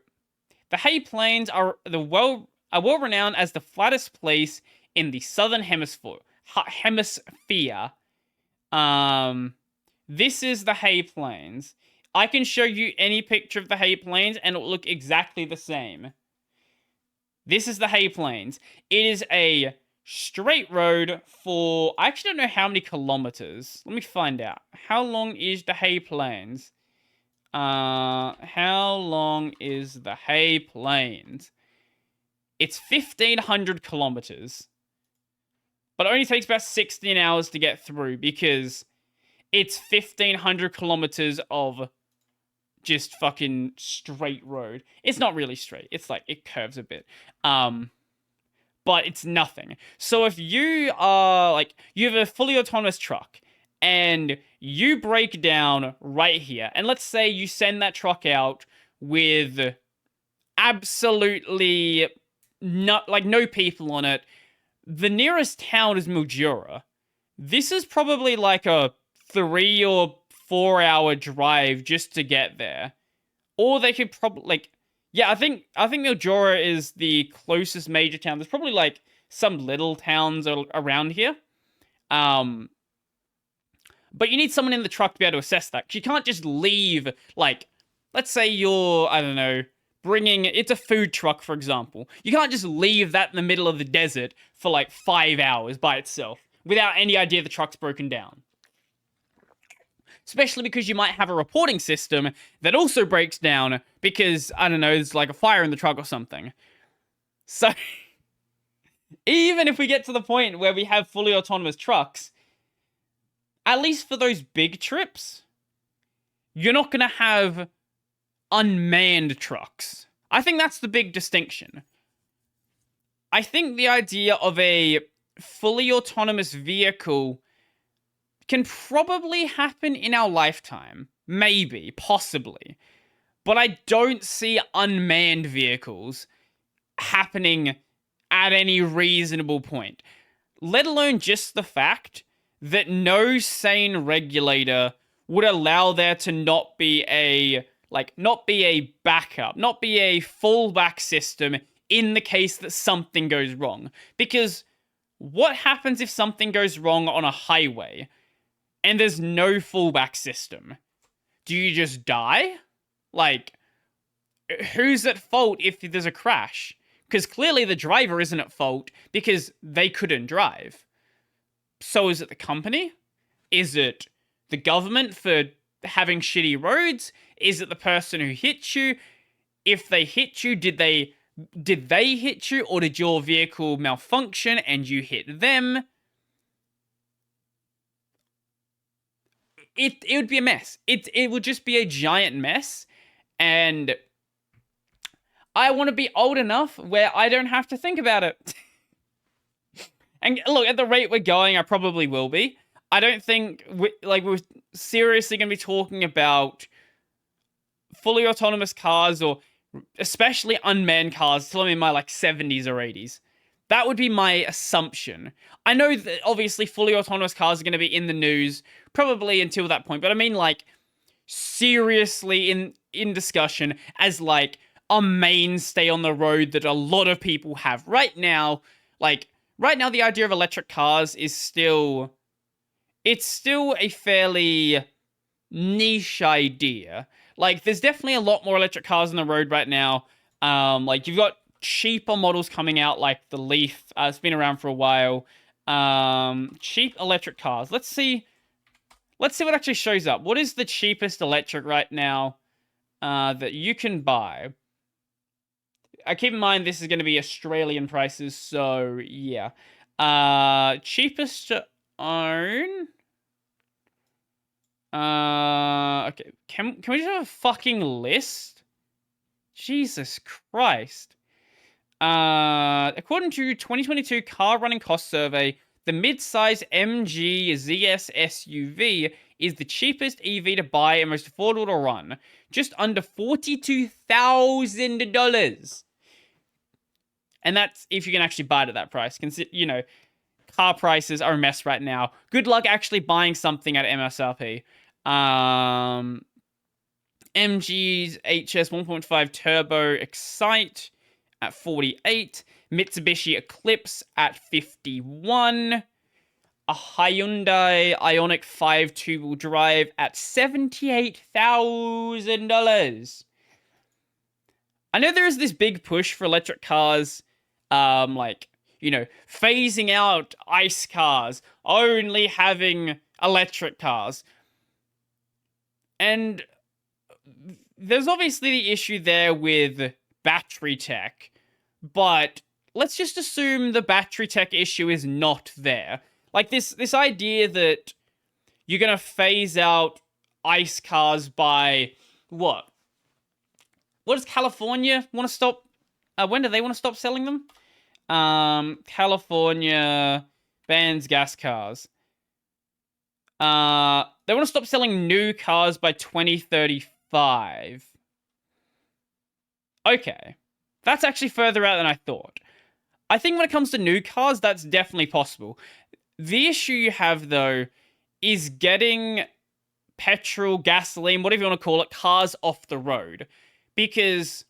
Speaker 1: the hay plains are well renowned as the flattest place in the southern hemisphere. This is the hay plains. I can show you any picture of the hay plains, and it will look exactly the same. This is the hay plains. It is a straight road for, I actually don't know how many kilometers. Let me find out. How long is the hay plains? How long is the hay plains? It's 1,500 kilometers. But it only takes about 16 hours to get through because it's 1,500 kilometers of just fucking straight road. It's not really straight. It's it curves a bit. But it's nothing. So if you are you have a fully autonomous truck and you break down right here, and let's say you send that truck out with absolutely no people on it. The nearest town is Mildura. This is probably a 3 or 4 hour drive just to get there. Or they could probably I think Mildura is the closest major town. There's probably some little towns around here. But you need someone in the truck to be able to assess that. You can't just leave let's say you're, I don't know, it's a food truck, for example. You can't just leave that in the middle of the desert for 5 hours by itself without any idea the truck's broken down. Especially because you might have a reporting system that also breaks down because, I don't know, there's a fire in the truck or something. So, even if we get to the point where we have fully autonomous trucks, at least for those big trips, you're not going to have unmanned trucks. I think that's the big distinction. I think the idea of a fully autonomous vehicle can probably happen in our lifetime. Maybe, possibly. But I don't see unmanned vehicles happening at any reasonable point. Let alone just the fact that no sane regulator would allow there to not be a backup, not be a fallback system in the case that something goes wrong. Because what happens if something goes wrong on a highway and there's no fallback system? Do you just die? Who's at fault if there's a crash? Because clearly the driver isn't at fault because they couldn't drive. So is it the company? Is it the government for having shitty roads? Is it the person who hit you? If they hit you, did they hit you, or did your vehicle malfunction and you hit them? It would be a mess. It would just be a giant mess, and I want to be old enough where I don't have to think about it. And look, at the rate we're going, I probably will be. I don't think we're seriously going to be talking about fully autonomous cars, or especially unmanned cars, till I'm in my 70s or 80s. That would be my assumption. I know that obviously fully autonomous cars are going to be in the news probably until that point, but I mean seriously in discussion as a mainstay on the road that a lot of people have right now. Right now the idea of electric cars is still a fairly niche idea. There's definitely a lot more electric cars on the road right now. You've got cheaper models coming out like the Leaf. It's been around for a while. Cheap electric cars. Let's see what actually shows up. What is the cheapest electric right now that you can buy? Keep in mind this is going to be Australian prices, so yeah. Cheapest to own. Okay. Can we just have a fucking list? Jesus Christ. According to 2022 Car Running Cost Survey, the mid-size MG ZS SUV is the cheapest EV to buy and most affordable to run. Just under $42,000. And that's if you can actually buy it at that price. You know, car prices are a mess right now. Good luck actually buying something at MSRP. MG's HS 1.5 Turbo Excite at 48. Mitsubishi Eclipse at 51. A Hyundai Ioniq 5 two-wheel drive at $78,000. I know there is this big push for electric cars, like, you know, phasing out ICE cars, only having electric cars. And there's obviously the issue there with battery tech, but let's just assume the battery tech issue is not there. Like this idea that you're gonna phase out ICE cars by what? What does California want to stop? When do they want to stop selling them? California bans gas cars. They want to stop selling new cars by 2035. Okay. That's actually further out than I thought. I think when it comes to new cars, that's definitely possible. The issue you have, though, is getting petrol, gasoline, whatever you want to call it, cars off the road. Because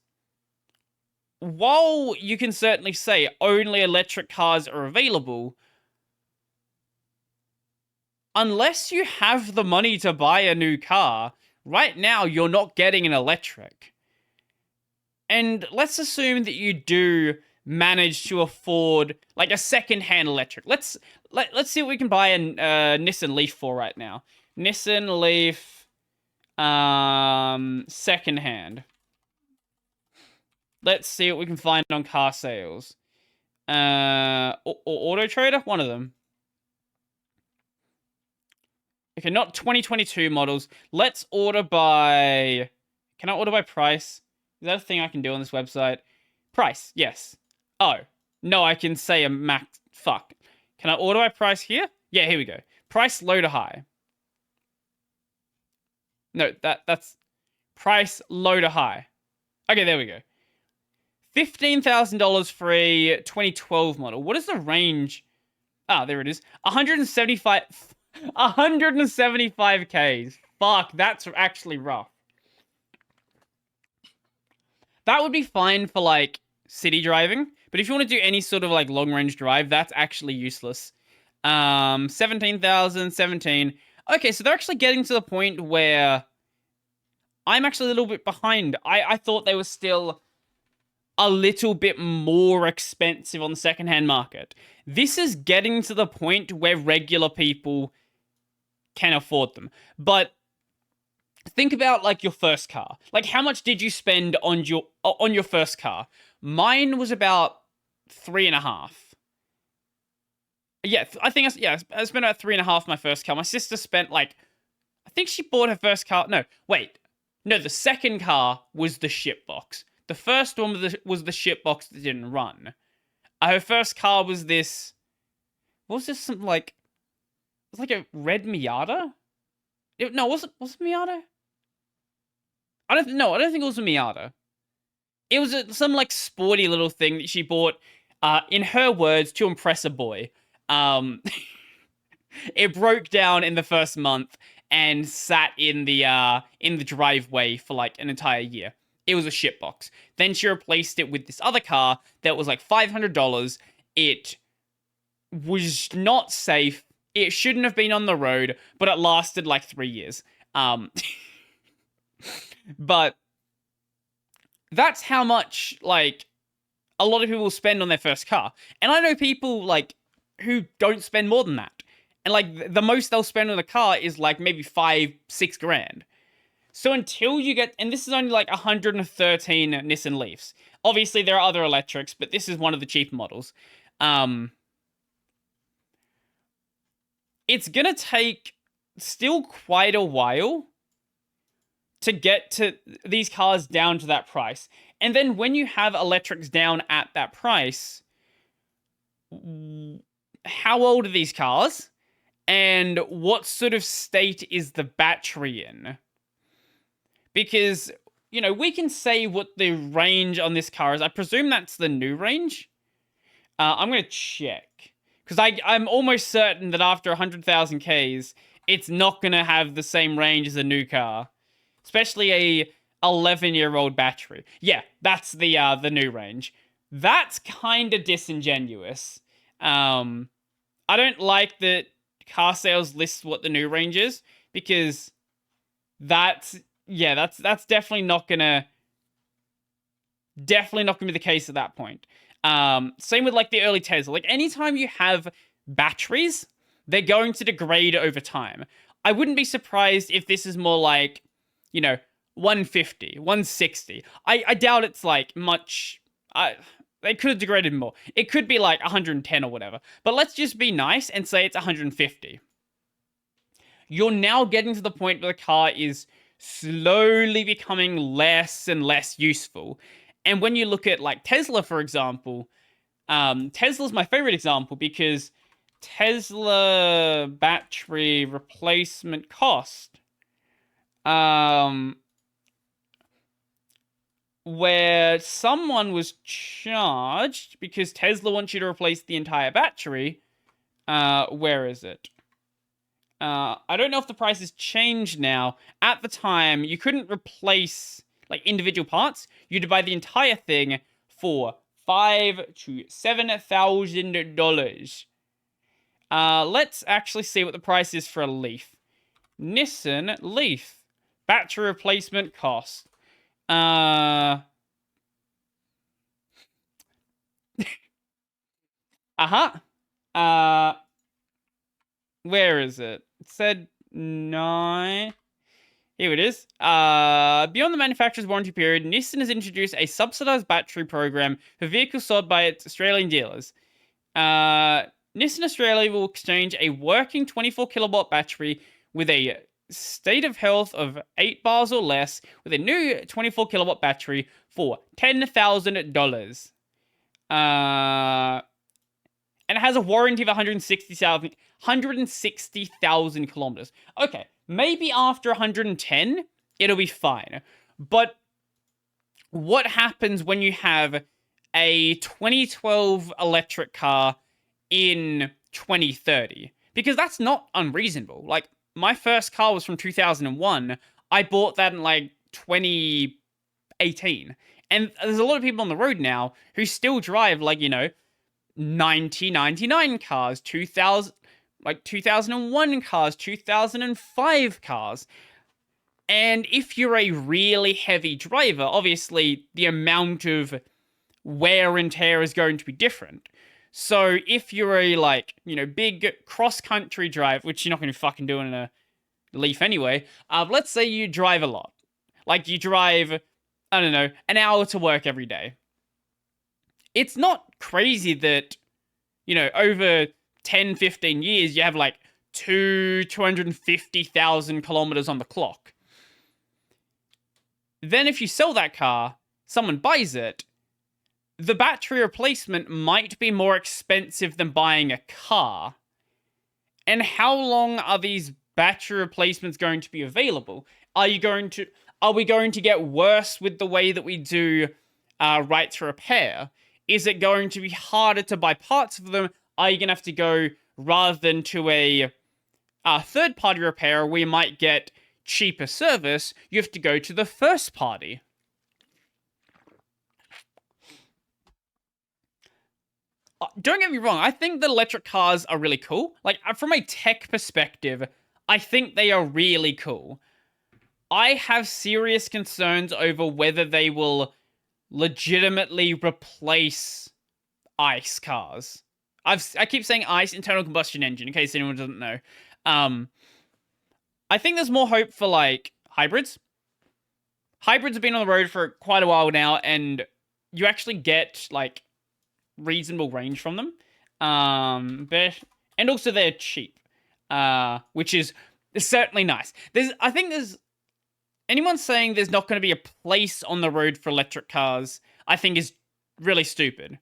Speaker 1: while you can certainly say only electric cars are available, unless you have the money to buy a new car, right now you're not getting an electric. And let's assume that you do manage to afford like a second-hand electric. Let's see what we can buy a Nissan Leaf for right now. Nissan Leaf, second-hand. Let's see what we can find on car sales. Or Auto Trader, one of them. Okay, not 2022 models. Let's order by... Can I order by price? Is that a thing I can do on this website? Price, yes. Oh, no, I can say a max... Fuck. Can I order by price here? Yeah, here we go. Price low to high. No, that's... Price low to high. Okay, there we go. $15,000 for a 2012 model. What is the range? Ah, there it is. 175Ks. Fuck, that's actually rough. That would be fine for, like, city driving. But if you want to do any sort of, like, long-range drive, that's actually useless. 17,017. Okay, so they're actually getting to the point where I'm actually a little bit behind. I thought they were still a little bit more expensive on the secondhand market. This is getting to the point where regular people can afford them. But think about like your first car. Like how much did you spend on your first car? Mine was about 3.5. Yeah, I think I spent about 3.5 my first car. My sister spent like, I think she bought her first car. No, wait. No, the second car was the shitbox. The first one was the shitbox that didn't run. Her first car was this... What was this? Something like... It was like a red Miata? No, was it Miata? I don't think it was a Miata. It was some like sporty little thing that she bought, in her words, to impress a boy. It broke down in the first month and sat in the driveway for like an entire year. It was a shitbox. Then she replaced it with this other car that was like $500. It was not safe. It shouldn't have been on the road, but it lasted like 3 years. But that's how much like a lot of people spend on their first car. And I know people like who don't spend more than that. And like the most they'll spend on a car is like maybe 5-6 grand. So until you get, and this is only like 113 Nissan Leafs. Obviously there are other electrics, but this is one of the cheap models. It's gonna take still quite a while to get to these cars down to that price. And then when you have electrics down at that price, how old are these cars? And what sort of state is the battery in? Because, we can say what the range on this car is. I presume that's the new range. I'm going to check. Because I'm almost certain that after 100,000 Ks, it's not going to have the same range as a new car. Especially a 11-year-old battery. Yeah, that's the new range. That's kind of disingenuous. I don't like that car sales lists what the new range is, because that's definitely not gonna be the case at that point. Same with like the early Tesla. Like anytime you have batteries, they're going to degrade over time. I wouldn't be surprised if this is more like, 150, 160. I doubt it's like much. They could have degraded more. It could be like 110 or whatever. But let's just be nice and say it's 150. You're now getting to the point where the car is slowly becoming less and less useful. And when you look at like Tesla, for example, Tesla's my favorite example because Tesla battery replacement cost, where someone was charged because Tesla wants you to replace the entire battery. Where is it? I don't know if the price has changed now. At the time, you couldn't replace like individual parts. You'd buy the entire thing for $5,000 to $7,000. Let's actually see what the price is for a Leaf. Nissan Leaf battery replacement cost. Uh-huh. Where is it? It said 9. Here it is. Beyond the manufacturer's warranty period, Nissan has introduced a subsidized battery program for vehicles sold by its Australian dealers. Nissan Australia will exchange a working 24 kilowatt battery with a state of health of 8 bars or less with a new 24 kilowatt battery for $10,000. And it has a warranty of 160,000 kilometers. Okay, maybe after 110, it'll be fine. But what happens when you have a 2012 electric car in 2030? Because that's not unreasonable. Like, my first car was from 2001. I bought that in like 2018. And there's a lot of people on the road now who still drive like, 1999 cars, 2001 cars, 2005 cars. And if you're a really heavy driver, obviously the amount of wear and tear is going to be different. So if you're a big cross-country drive, which you're not going to fucking do in a Leaf anyway, let's say you drive a lot. Like you drive, I don't know, an hour to work every day. It's not crazy that, over 10, 15 years, you have like 250,000 kilometers on the clock. Then if you sell that car, someone buys it, the battery replacement might be more expensive than buying a car. And how long are these battery replacements going to be available? Are we going to get worse with the way that we do right to repair? Is it going to be harder to buy parts for them? Are you going to have to go, rather than to a third-party repair where you might get cheaper service, you have to go to the first party? Don't get me wrong, I think that electric cars are really cool. Like, from a tech perspective, I think they are really cool. I have serious concerns over whether they will legitimately replace ICE cars. I keep saying ICE, internal combustion engine, in case anyone doesn't know. I think there's more hope for, like, hybrids. Hybrids have been on the road for quite a while now, and you actually get, like, reasonable range from them. And also they're cheap. Which is It's certainly nice. I think there's anyone saying there's not going to be a place on the road for electric cars, I think is really stupid.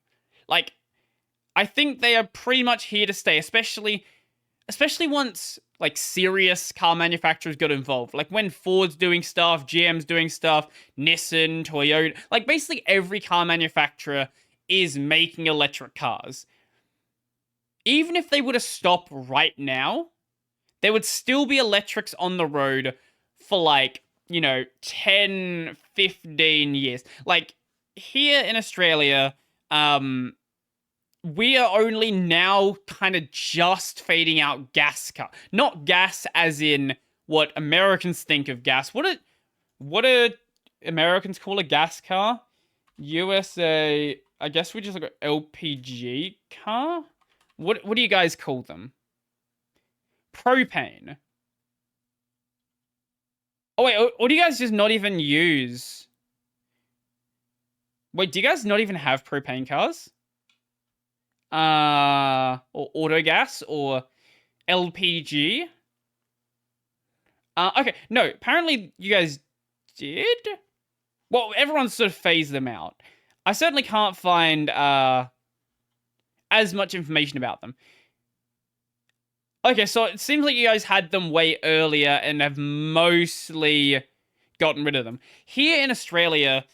Speaker 1: Like, I think they are pretty much here to stay, especially once like serious car manufacturers got involved. Like when Ford's doing stuff, GM's doing stuff, Nissan, Toyota, like basically every car manufacturer is making electric cars. Even if they were to stop right now, there would still be electrics on the road for like, 10, 15 years. Like here in Australia, we are only now kind of just fading out gas car. Not gas as in what Americans think of gas. What do Americans call a gas car? USA, I guess we just look at LPG car. What do you guys call them? Propane. Oh wait, or do you guys just not even use? Wait, do you guys not even have propane cars? Or autogas or LPG? Okay, no, apparently you guys did? Well, everyone's sort of phased them out. I certainly can't find as much information about them. Okay, so it seems like you guys had them way earlier and have mostly gotten rid of them. Here in Australia,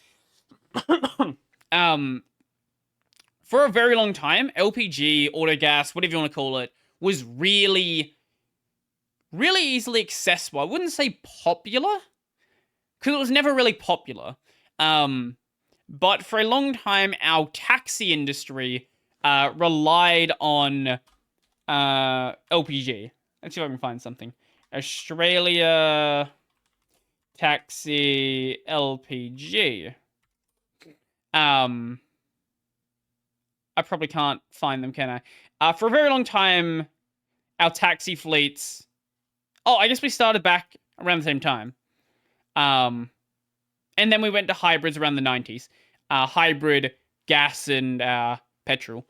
Speaker 1: for a very long time, LPG, autogas, whatever you want to call it, was really, really easily accessible. I wouldn't say popular, because it was never really popular. But for a long time, our taxi industry relied on LPG. Let's see if I can find something. Australia taxi LPG. I probably can't find them, can I? For a very long time, our taxi fleets. Oh, I guess we started back around the same time. And then we went to hybrids around the 90s. Hybrid, gas, and petrol.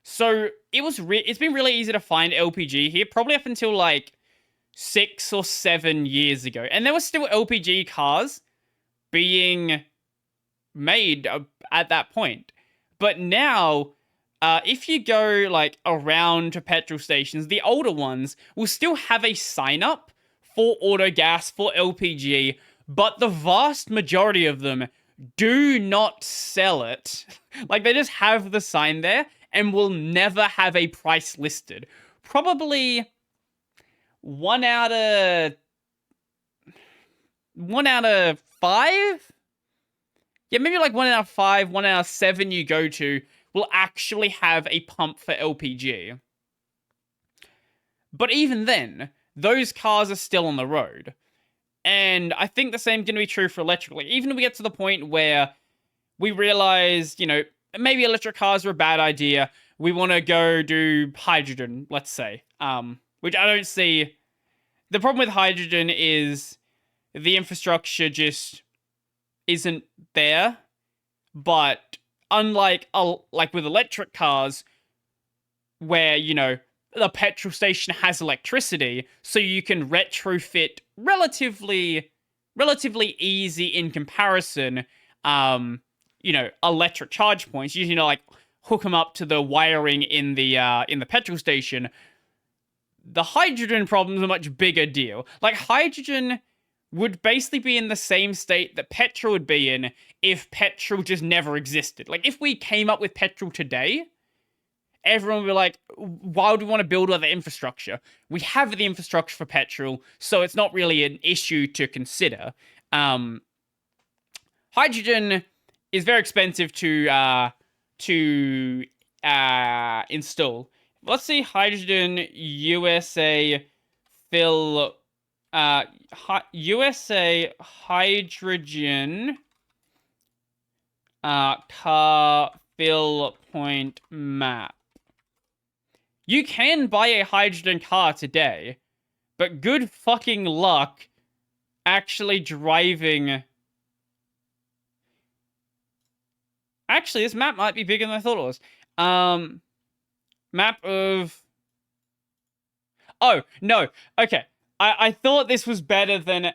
Speaker 1: So it's been really easy to find LPG here, probably up until like 6 or 7 years ago. And there were still LPG cars being made at that point. But now, if you go like around to petrol stations, the older ones will still have a sign up for autogas, for LPG, but the vast majority of them do not sell it. Like they just have the sign there and will never have a price listed. Probably one out of 5? Yeah, maybe like 1 out of 5, 1 out of 7 you go to will actually have a pump for LPG. But even then, those cars are still on the road. And I think the same is going to be true for electric. Like, even if we get to the point where we realize, maybe electric cars are a bad idea, we want to go do hydrogen, let's say. Which I don't see. The problem with hydrogen is the infrastructure just isn't there. But unlike like with electric cars, where the petrol station has electricity, so you can retrofit relatively easy in comparison. Electric charge points. You like hook them up to the wiring in the petrol station. The hydrogen problem is a much bigger deal. Like hydrogen would basically be in the same state that petrol would be in if petrol just never existed. Like if we came up with petrol today, everyone would be like, why would we want to build other infrastructure? We have the infrastructure for petrol, so it's not really an issue to consider. Hydrogen is very expensive to install. Let's see hydrogen USA fill USA hydrogen car fill point map. You can buy a hydrogen car today, but good fucking luck actually driving. Actually, this map might be bigger than I thought it was. Map of. Oh, no. Okay. I thought this was better than...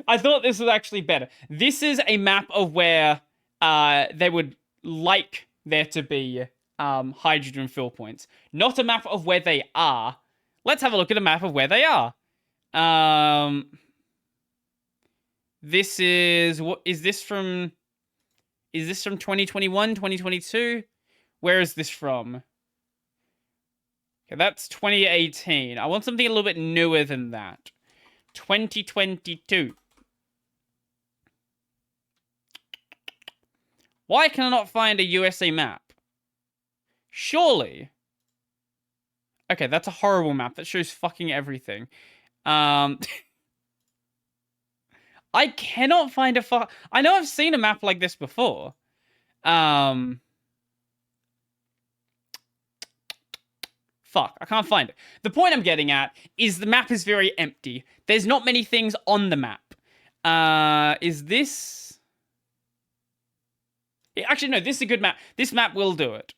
Speaker 1: I thought this was actually better. This is a map of where they would like there to be hydrogen fill points. Not a map of where they are. Let's have a look at a map of where they are. This is... What is this from... Is this from 2021, 2022? Where is this from? Okay, that's 2018. I want something a little bit newer than that. 2022. Why can I not find a USA map? Surely. Okay, that's a horrible map. That shows fucking everything. I cannot find a I know I've seen a map like this before. Fuck, I can't find it. The point I'm getting at is the map is very empty. There's not many things on the map. Is this... Actually, no, this is a good map. This map will do it.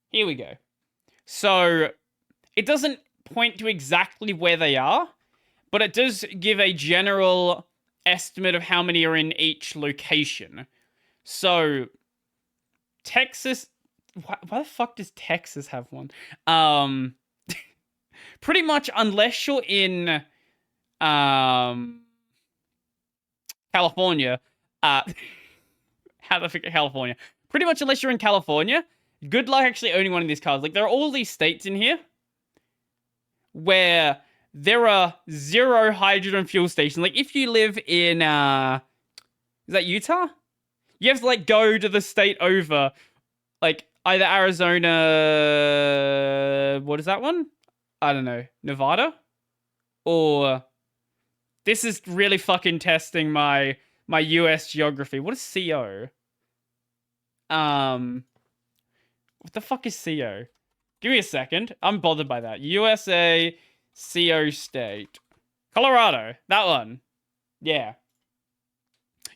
Speaker 1: Here we go. So, it doesn't point to exactly where they are, but it does give a general estimate of how many are in each location. So, Texas... Why the fuck does Texas have one? Pretty much, unless you're in California, how do I figure California? Pretty much, unless you're in California, good luck actually owning one of these cars. Like, there are all these states in here where there are 0 hydrogen fuel stations. Like, if you live in, is that Utah? You have to, like, go to the state over, like, either Arizona, what is that one? I don't know, Nevada? Or, this is really fucking testing my US geography. What is CO? What the fuck is CO? Give me a second. I'm bothered by that. USA, CO state. Colorado, that one. Yeah.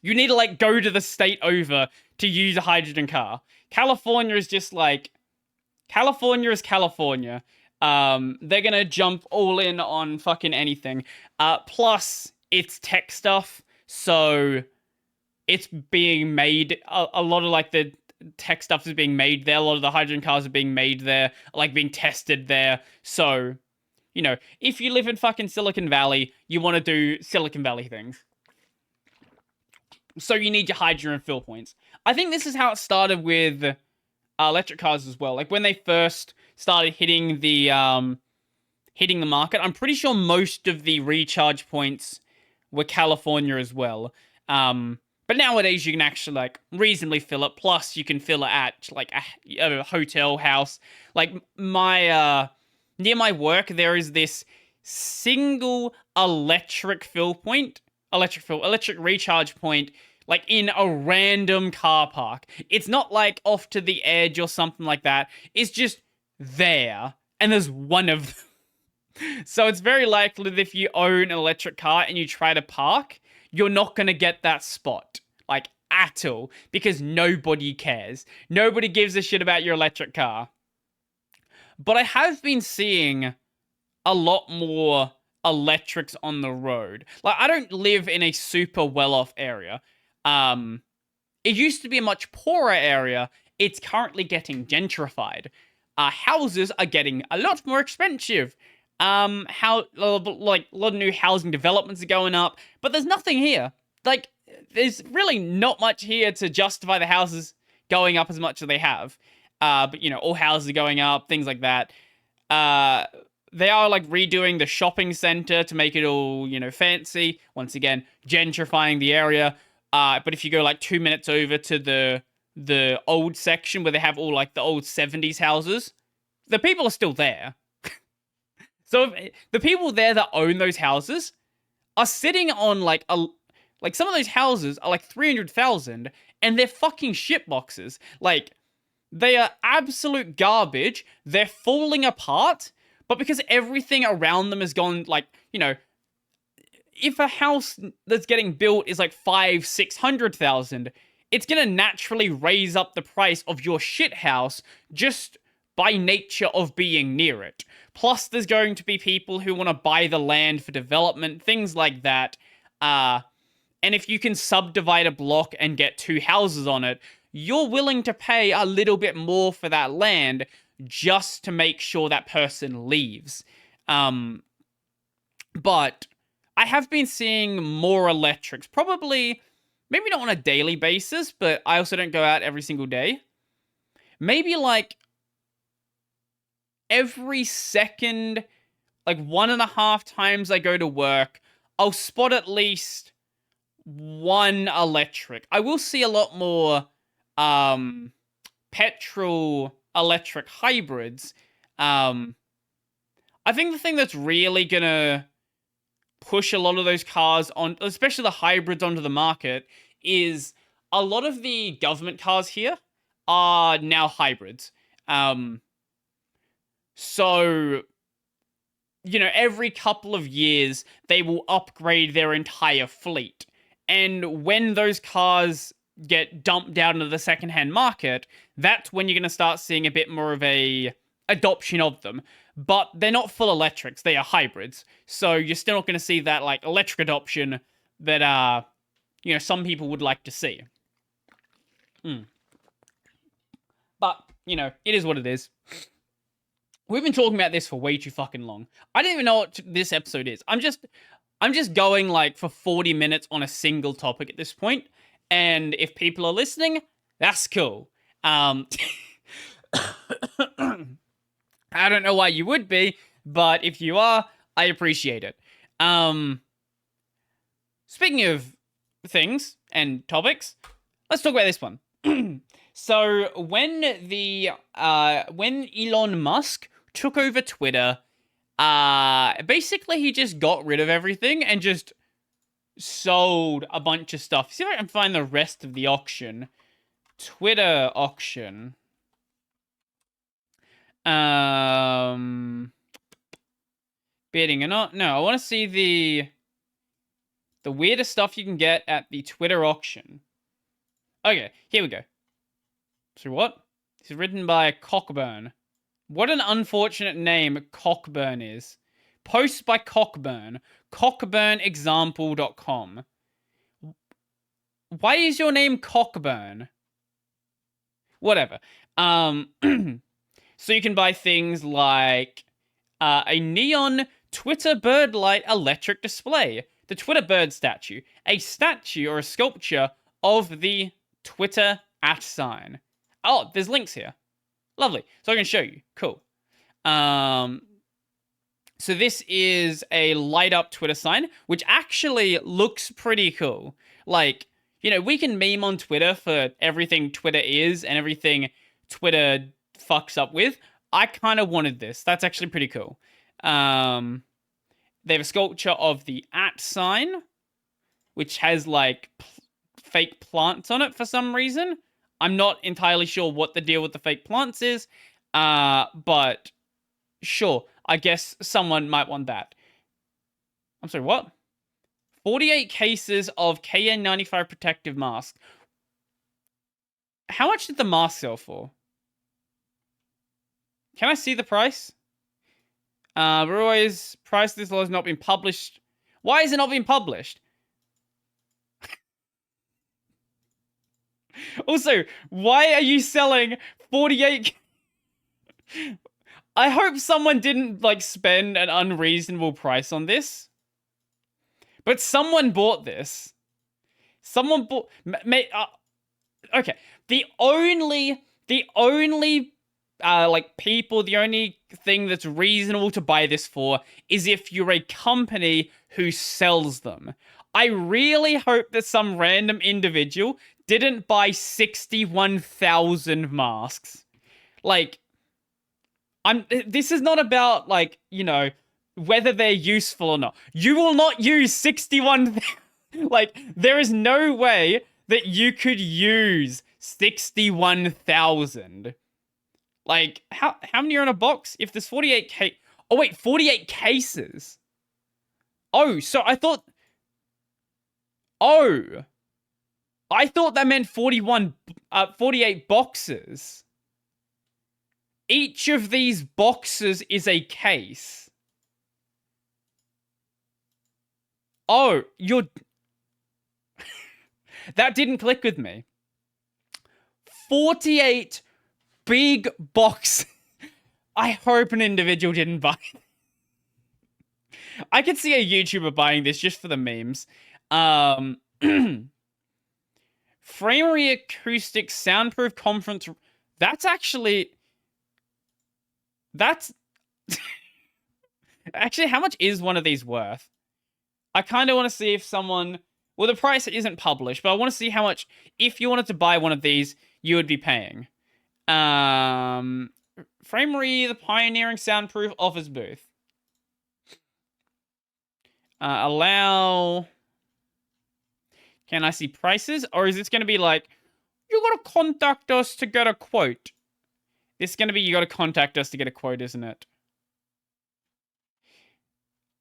Speaker 1: You need to, like, go to the state over to use a hydrogen car. California is just, like... California is California. They're gonna jump all in on fucking anything. Plus, it's tech stuff, so... It's being made... A lot of, like, the tech stuff is being made there. A lot of the hydrogen cars are being made there. Like, being tested there. So, you know, if you live in fucking Silicon Valley, you want to do Silicon Valley things. So you need your hydrogen fill points. I think this is how it started with electric cars as well. Like when they first started hitting the market, I'm pretty sure most of the recharge points were California as well. But nowadays you can actually like reasonably fill it. Plus you can fill it at like a hotel house. Like my near my work there is this single electric recharge point, like in a random car park. It's not like off to the edge or something like that. It's just there, and there's one of them. So it's very likely that if you own an electric car and you try to park, you're not going to get that spot, like at all, because nobody cares. Nobody gives a shit about your electric car. But I have been seeing a lot more electrics on the road. Like, I don't live in a super well-off area. It used to be a much poorer area. It's currently getting gentrified. Houses are getting a lot more expensive. Like, a lot of new housing developments are going up, but there's nothing here. Like, there's really not much here to justify the houses going up as much as they have. But, you know, all houses are going up, things like that. They are, like, redoing the shopping center to make it all, you know, fancy. Once again, gentrifying the area. But if you go, like, 2 minutes over to the old section where they have all, like, the old 70s houses, the people are still there. So the people there that own those houses are sitting on, like, some of those houses are, like, 300,000, and they're fucking shitboxes. Like, they are absolute garbage. They're falling apart. But because everything around them has gone, like, you know, if a house that's getting built is like 500,000-600,000, it's gonna naturally raise up the price of your shit house just by nature of being near it. Plus, there's going to be people who want to buy the land for development, things like that. And if you can subdivide a block and get 2 houses on it, you're willing to pay a little bit more for that land just to make sure that person leaves. But I have been seeing more electrics, probably, maybe not on a daily basis, but I also don't go out every single day. Maybe like every second, like 1.5 times I go to work, I'll spot at least one electric. I will see a lot more petrol electric hybrids. I think the thing that's really gonna push a lot of those cars on, especially the hybrids, onto the market, is a lot of the government cars here are now hybrids. So, you know, every couple of years, they will upgrade their entire fleet. And when those cars get dumped down into the secondhand market, that's when you're going to start seeing a bit more of a adoption of them. But they're not full electrics, they are hybrids. So you're still not going to see that like electric adoption that you know, some people would like to see. But, you know, it is what it is. We've been talking about this for way too fucking long. I don't even know what this episode is. I'm just going like for 40 minutes on a single topic at this point. And if people are listening, that's cool. I don't know why you would be, but if you are, I appreciate it. Speaking of things and topics, let's talk about this one. So when Elon Musk took over Twitter, basically he just got rid of everything and just sold a bunch of stuff. See if I can find the rest of the auction. Twitter auction. Bidding or not? No, I want to see the weirdest stuff you can get at the Twitter auction. Okay, here we go. So what? This is written by Cockburn. What an unfortunate name Cockburn is. Post by Cockburn. Cockburnexample.com. Why is your name Cockburn? Whatever. So you can buy things like a neon Twitter bird light electric display, the Twitter bird statue, a statue or a sculpture of the Twitter @sign. Oh, there's links here. Lovely. So I can show you. Cool. So this is a light up Twitter sign, which actually looks pretty cool. Like, you know, we can meme on Twitter for everything Twitter is and everything Twitter fucks up with. I kind of wanted this. That's actually pretty cool. They have a sculpture of the @sign, which has like fake plants on it for some reason. I'm not entirely sure what the deal with the fake plants is, but sure, I guess someone might want that. I'm sorry, what? 48 cases of KN95 protective mask. How much did the mask sell for? Can I see the price? Roy's price of this law has not been published. Why is it not being published? Also, why are you selling 48? I hope someone didn't like spend an unreasonable price on this. But someone bought this. Someone bought. Okay. The only like people, the only thing that's reasonable to buy this for is if you're a company who sells them. I really hope that some random individual didn't buy 61,000 masks. Like, this is not about, like, you know, whether they're useful or not. You will not use 61. Like, there is no way that you could use 61,000. Like, how many are in a box? If there's 48 oh wait, 48 cases. Oh, so I thought. Oh, I thought that meant 48 boxes. Each of these boxes is a case. Oh, that didn't click with me. 48 big box. I hope an individual didn't buy it. I could see a YouTuber buying this just for the memes. Framery acoustic soundproof conference. That's actually. That's. Actually, how much is one of these worth? I kind of want to see if someone. Well, the price isn't published, but I want to see how much. If you wanted to buy one of these, you would be paying. Framery, the pioneering soundproof office booth. Allow. Can I see prices? Or is this going to be like, you got to contact us to get a quote? This is going to be, you got to contact us to get a quote, isn't it?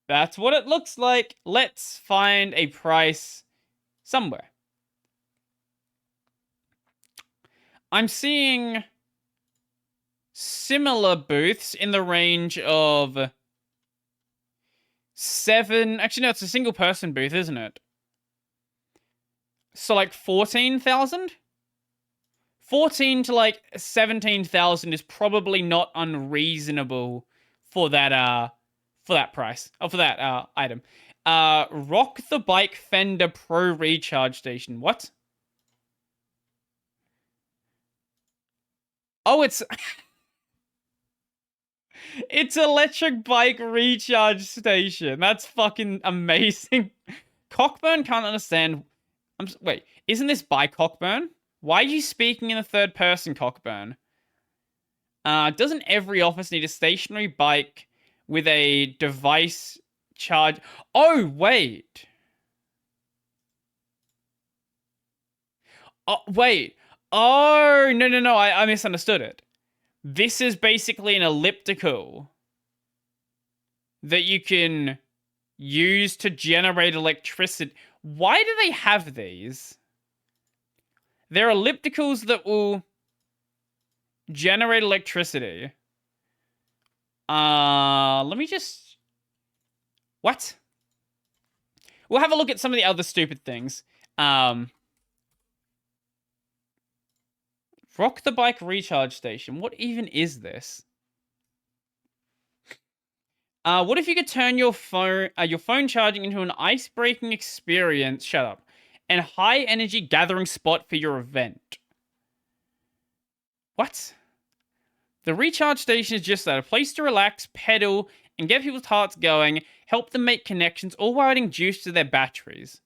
Speaker 1: That's what it looks like. Let's find a price somewhere. I'm seeing similar booths in the range of 7. Actually, no, it's a single person booth, isn't it? So like 14,000? 14 to like 17,000 is probably not unreasonable for that price. Oh, for that item. Rock the Bike Fender Pro Recharge Station. What? Oh, it's it's electric bike recharge station. That's fucking amazing. Cockburn can't understand. Wait, isn't this by Cockburn? Why are you speaking in the third person, Cockburn? Doesn't every office need a stationary bike with a device charge? Oh, wait. Oh, wait. Oh, no. I misunderstood it. This is basically an elliptical that you can use to generate electricity. Why do they have these? They're ellipticals that will generate electricity. Let me just... What? We'll have a look at some of the other stupid things. Rock the Bike Recharge Station. What even is this? What if you could turn your phone charging into an ice-breaking experience? Shut up. And high-energy gathering spot for your event. What? The recharge station is just that, a place to relax, pedal, and get people's hearts going, help them make connections, all while adding juice to their batteries.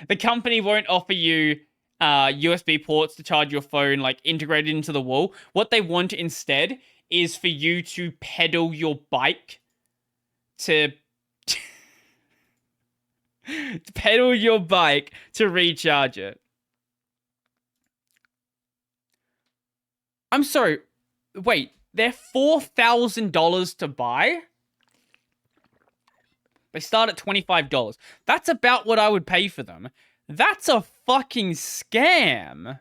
Speaker 1: The company won't offer you USB ports to charge your phone, like, integrated into the wall. What they want instead is for you to pedal your bike to pedal your bike to recharge it. I'm sorry. Wait, they're $4,000 to buy? They start at $25. That's about what I would pay for them. That's a fucking scam.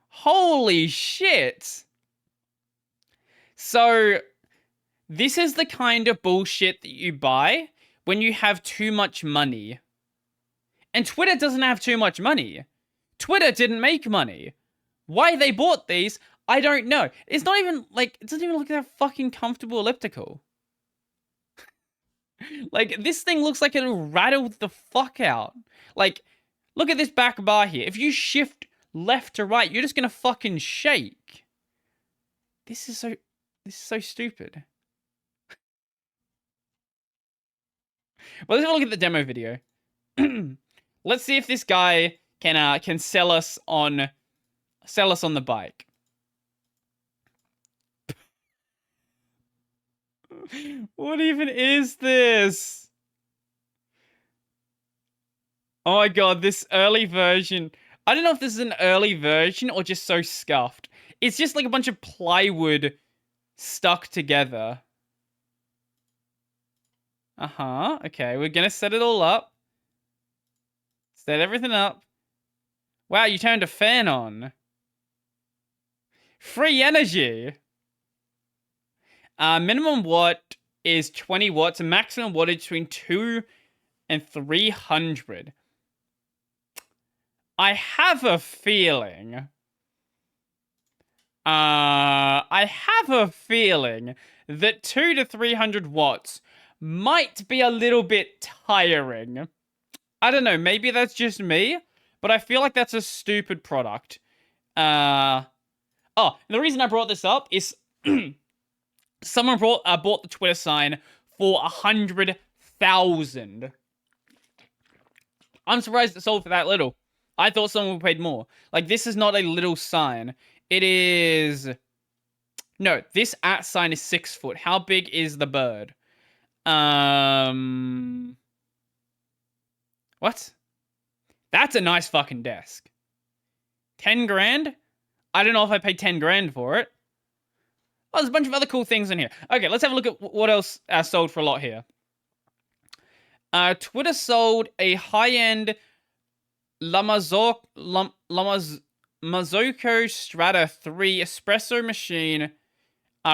Speaker 1: Holy shit. So, this is the kind of bullshit that you buy when you have too much money. And Twitter doesn't have too much money. Twitter didn't make money. Why they bought these, I don't know. It's not even, like, it doesn't even look that fucking comfortable elliptical. Like, this thing looks like it'll rattle the fuck out. Like, look at this back bar here. If you shift left to right, you're just gonna fucking shake. This is so stupid. Well, let's have a look at the demo video. Let's see if this guy can sell us on the bike. What even is this? Oh my god, this early version. I don't know if this is an early version or just so scuffed. It's just like a bunch of plywood stuck together. Okay, we're gonna set it all up. Set everything up. Wow, you turned a fan on. Free energy. Minimum watt is 20 watts, and maximum wattage between 2 and 300. I have a feeling. I have a feeling that 2 to 300 watts might be a little bit tiring. I don't know, maybe that's just me, but I feel like that's a stupid product. Oh, the reason I brought this up is someone bought the Twitter sign for 100,000. I'm surprised it sold for that little. I thought someone would paid more. Like, this is not a little sign. It is... No, this @ sign is 6 foot. How big is the bird? What? That's a nice fucking desk. 10 grand? I don't know if I paid 10 grand for it. Oh, there's a bunch of other cool things in here. Okay, let's have a look at what else sold for a lot here. Twitter sold a high-end Mazzucco Strata 3 espresso machine.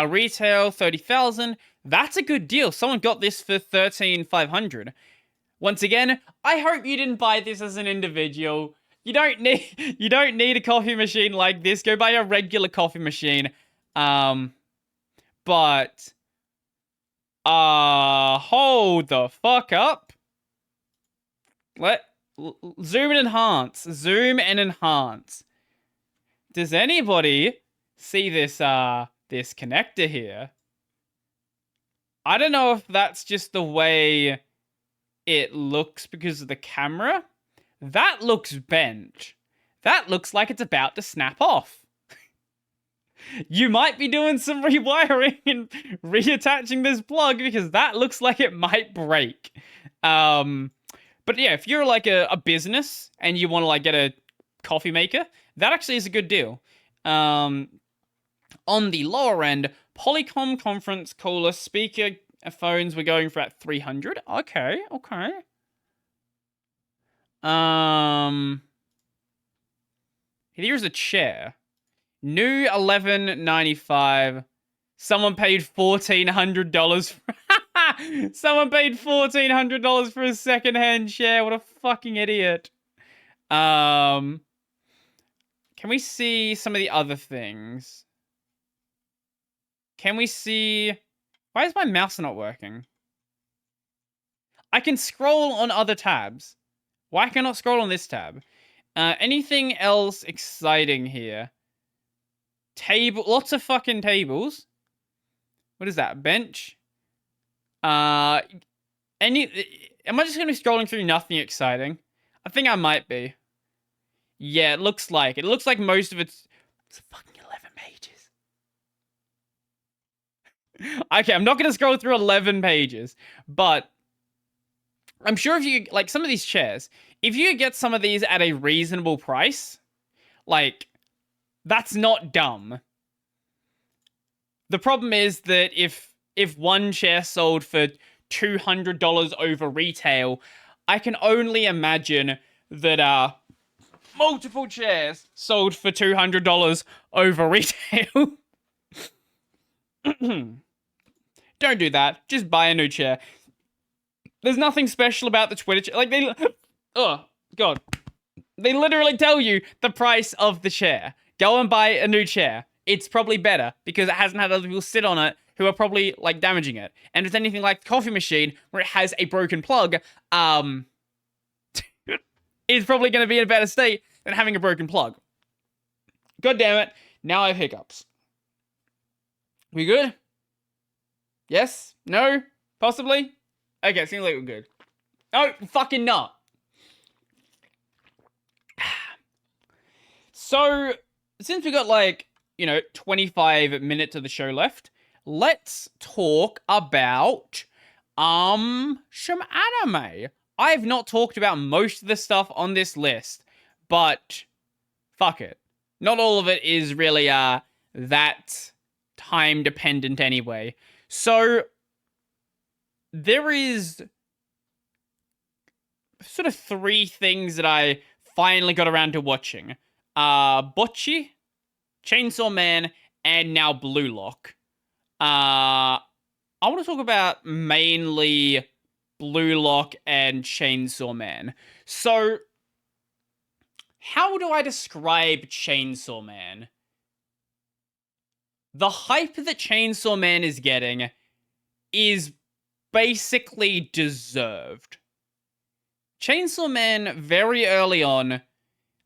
Speaker 1: Retail 30,000. That's a good deal. Someone got this for 13,500. Once again, I hope you didn't buy this as an individual. You don't need a coffee machine like this. Go buy a regular coffee machine. But hold the fuck up. Zoom and enhance. Zoom and enhance. Does anybody see this this connector here? I don't know if that's just the way it looks because of the camera. That looks bent. That looks like it's about to snap off. You might be doing some rewiring and reattaching this plug because that looks like it might break. But yeah, if you're like a business and you want to like get a coffee maker, that actually is a good deal. On the lower end, Polycom conference caller speaker phones were going for at 300. Okay. Here's a chair. New $11.95. Someone paid $1,400 for Someone paid $1,400 for a secondhand chair. What a fucking idiot. Can we see some of the other things? Can we see... Why is my mouse not working? I can scroll on other tabs. Why can I not scroll on this tab? Anything else exciting here? Lots of fucking tables. What is that? Bench? Am I just gonna be scrolling through nothing exciting? I think I might be. Yeah, it looks like most of it's fucking 11 pages. Okay, I'm not gonna scroll through 11 pages, but I'm sure if you like some of these chairs, if you get some of these at a reasonable price, like that's not dumb. The problem is that if one chair sold for $200 over retail, I can only imagine that multiple chairs sold for $200 over retail. Don't do that. Just buy a new chair. There's nothing special about the Twitter chair. Like, oh, God. They literally tell you the price of the chair. Go and buy a new chair. It's probably better because it hasn't had other people sit on it who are probably, like, damaging it. And if it's anything like the coffee machine, where it has a broken plug, it's probably going to be in a better state than having a broken plug. God damn it. Now I have hiccups. We good? Yes? No? Possibly? Okay, seems like we're good. Oh, fucking not. So, since we got like, 25 minutes of the show left, let's talk about, some anime. I've not talked about most of the stuff on this list, but fuck it. Not all of it is really, that time dependent anyway. So, there is sort of 3 things that I finally got around to watching. Bocce, Chainsaw Man, and now Blue Lock. I want to talk about mainly Blue Lock and Chainsaw Man. So, how do I describe Chainsaw Man? The hype that Chainsaw Man is getting is basically deserved. Chainsaw Man, very early on,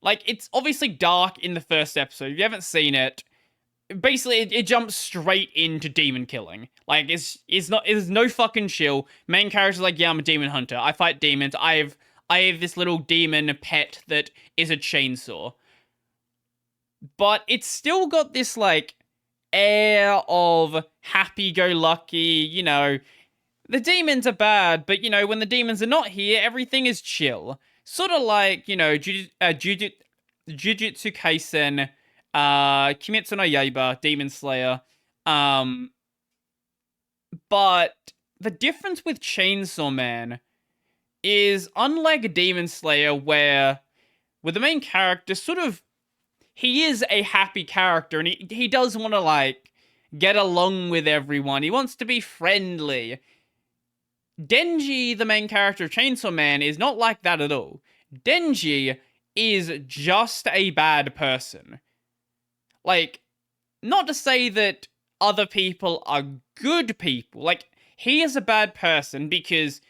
Speaker 1: like, it's obviously dark in the first episode. If you haven't seen it, basically it jumps straight into demon killing. Like, it's no fucking chill. Main character's like, yeah, I'm a demon hunter. I fight demons. I have this little demon pet that is a chainsaw. But it's still got this, like, air of happy-go-lucky, the demons are bad, but, when the demons are not here, everything is chill. Sort of like, Jujutsu Kaisen, Kimetsu no Yaiba, Demon Slayer. But the difference with Chainsaw Man is, unlike Demon Slayer, where with the main character, sort of, he is a happy character, and he does want to, like, get along with everyone. He wants to be friendly. Denji, the main character of Chainsaw Man, is not like that at all. Denji is just a bad person. Like, not to say that other people are good people. Like, he is a bad person because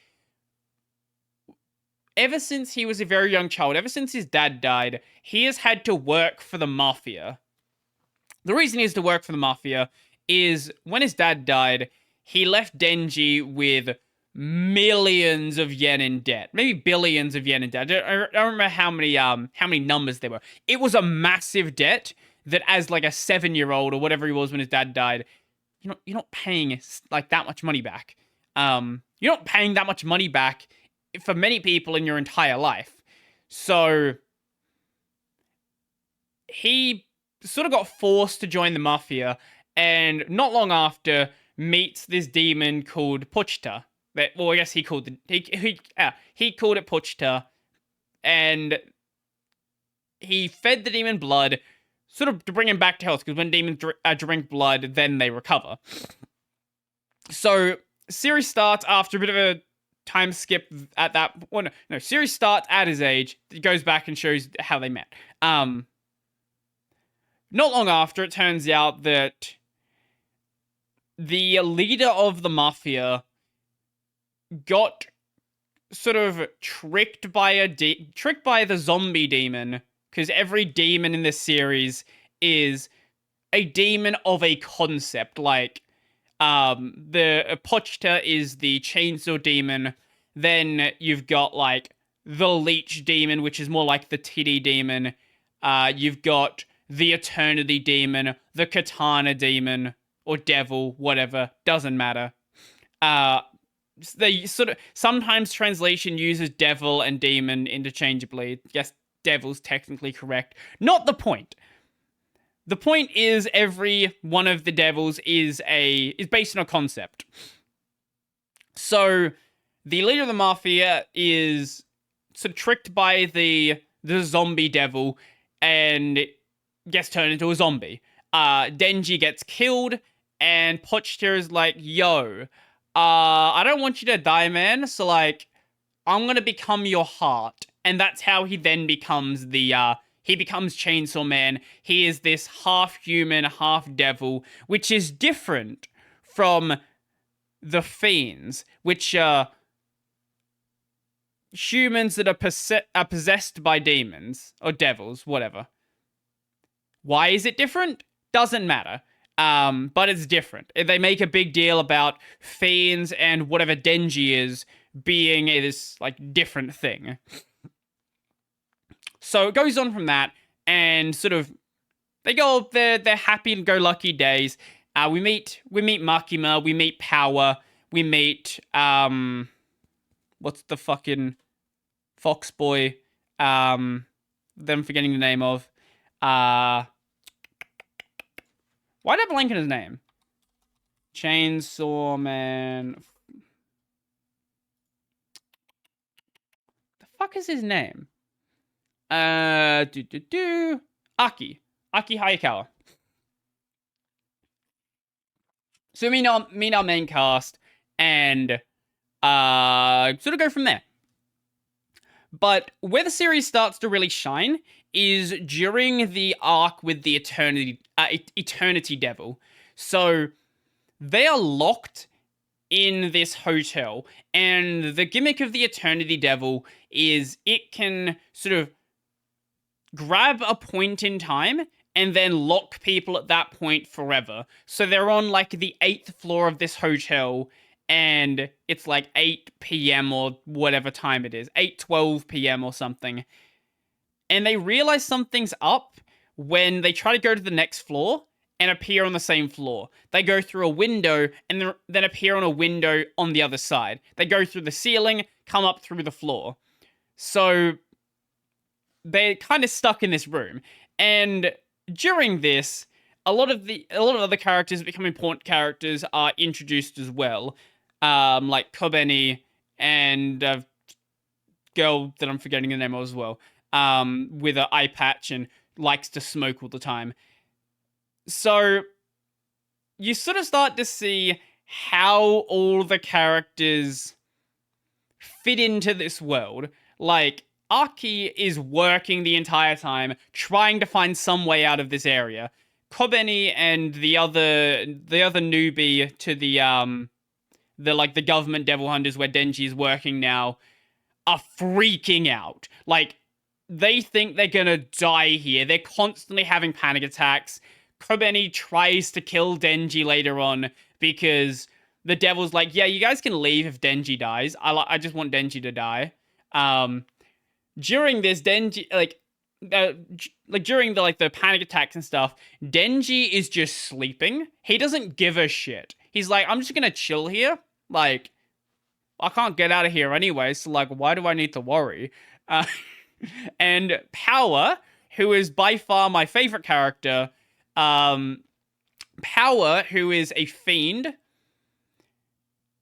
Speaker 1: ever since he was a very young child, ever since his dad died, he has had to work for the Mafia. The reason he has to work for the Mafia is when his dad died, he left Denji with millions of yen in debt, maybe billions of yen in debt. I don't remember how many numbers there were. It was a massive debt that, as like a 7-year-old or whatever he was when his dad died, you're not paying like that much money back. You're not paying that much money back for many people in your entire life. So he sort of got forced to join the Mafia, and not long after meets this demon called Pochita. Well, I guess he called it Pochita, and he fed the demon blood, sort of to bring him back to health, because when demons drink blood, then they recover. So, series starts after a bit of a time skip at that. Well, no, series starts at his age. It goes back and shows how they met. Not long after, it turns out that the leader of the Mafia got sort of tricked by the zombie demon, because every demon in this series is a demon of a concept. Like, the Pochita is the chainsaw demon. Then you've got, like, the leech demon, which is more like the titty demon. You've got the eternity demon, the katana demon, or devil, whatever, doesn't matter. They sort of, sometimes translation uses devil and demon interchangeably. Yes, devil's technically correct. Not the point. The point is, every one of the devils is based on a concept. So the leader of the Mafia is sort of tricked by the zombie devil and gets turned into a zombie. Denji gets killed, and Pochita is like, yo, I don't want you to die, man, so, like, I'm gonna become your heart. And that's how he then becomes he becomes Chainsaw Man. He is this half-human, half-devil, which is different from the Fiends, which are humans that are possessed by demons, or devils, whatever. Why is it different? Doesn't matter. But it's different. They make a big deal about Fiends and whatever Denji is being this, like, different thing. So it goes on from that, and sort of they go up their happy-go-lucky days. We meet Makima, we meet Power, we meet what's the fucking Fox boy? Them forgetting the name of. Why did I blank on his name? Chainsaw Man. The fuck is his name? Do do do. Aki Hayakawa. So meet our main cast and sort of go from there. But where the series starts to really shine is during the arc with the Eternity Devil. So they are locked in this hotel, and the gimmick of the Eternity Devil is it can sort of grab a point in time and then lock people at that point forever. So they're on like the 8th floor of this hotel, and it's like 8 p.m. or whatever time it is, 8:12 p.m. or something. And they realize something's up when they try to go to the next floor and appear on the same floor. They go through a window and then appear on a window on the other side. They go through the ceiling, come up through the floor. So they're kind of stuck in this room. And during this, a lot of other characters that become important characters are introduced as well. Like Kobeni and a girl that I'm forgetting the name of as well. With an eye patch and likes to smoke all the time. So you sort of start to see how all the characters fit into this world. Like, Aki is working the entire time, trying to find some way out of this area. Kobeni and the other newbie to the government devil hunters where Denji is working now are freaking out. Like, they think they're gonna die here. They're constantly having panic attacks. Kobeni tries to kill Denji later on because the devil's like, yeah, you guys can leave if Denji dies. I just want Denji to die. During this, Denji, during the panic attacks and stuff, Denji is just sleeping. He doesn't give a shit. He's like, I'm just gonna chill here. Like, I can't get out of here anyway, so like, why do I need to worry? And Power, who is by far my favorite character, Power, who is a fiend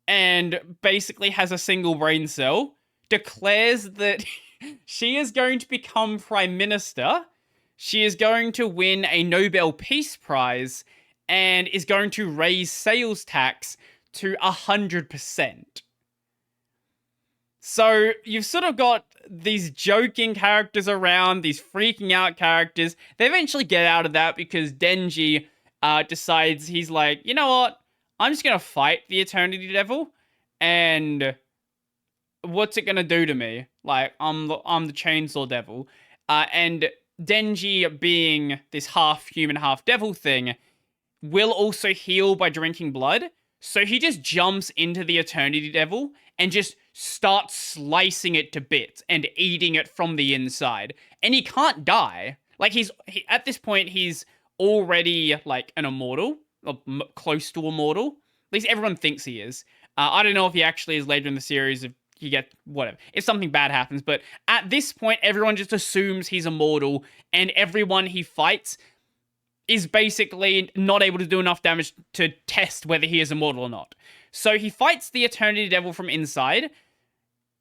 Speaker 1: and basically has a single brain cell, declares that she is going to become prime minister. She is going to win a Nobel Peace Prize and is going to raise sales tax to 100%. So you've sort of got these joking characters around, these freaking out characters. They eventually get out of that because Denji decides, he's like, you know what? I'm just going to fight the Eternity Devil, and what's it going to do to me? Like, I'm the Chainsaw Devil. And Denji, being this half human, half devil thing, will also heal by drinking blood. So he just jumps into the Eternity Devil and just starts slicing it to bits and eating it from the inside. And he can't die. Like, at this point, he's already, like, an immortal, or close to immortal. At least everyone thinks he is. I don't know if he actually is later in the series, if you get, whatever. If something bad happens. But at this point, everyone just assumes he's immortal, and everyone he fights is basically not able to do enough damage to test whether he is immortal or not. So he fights the Eternity Devil from inside,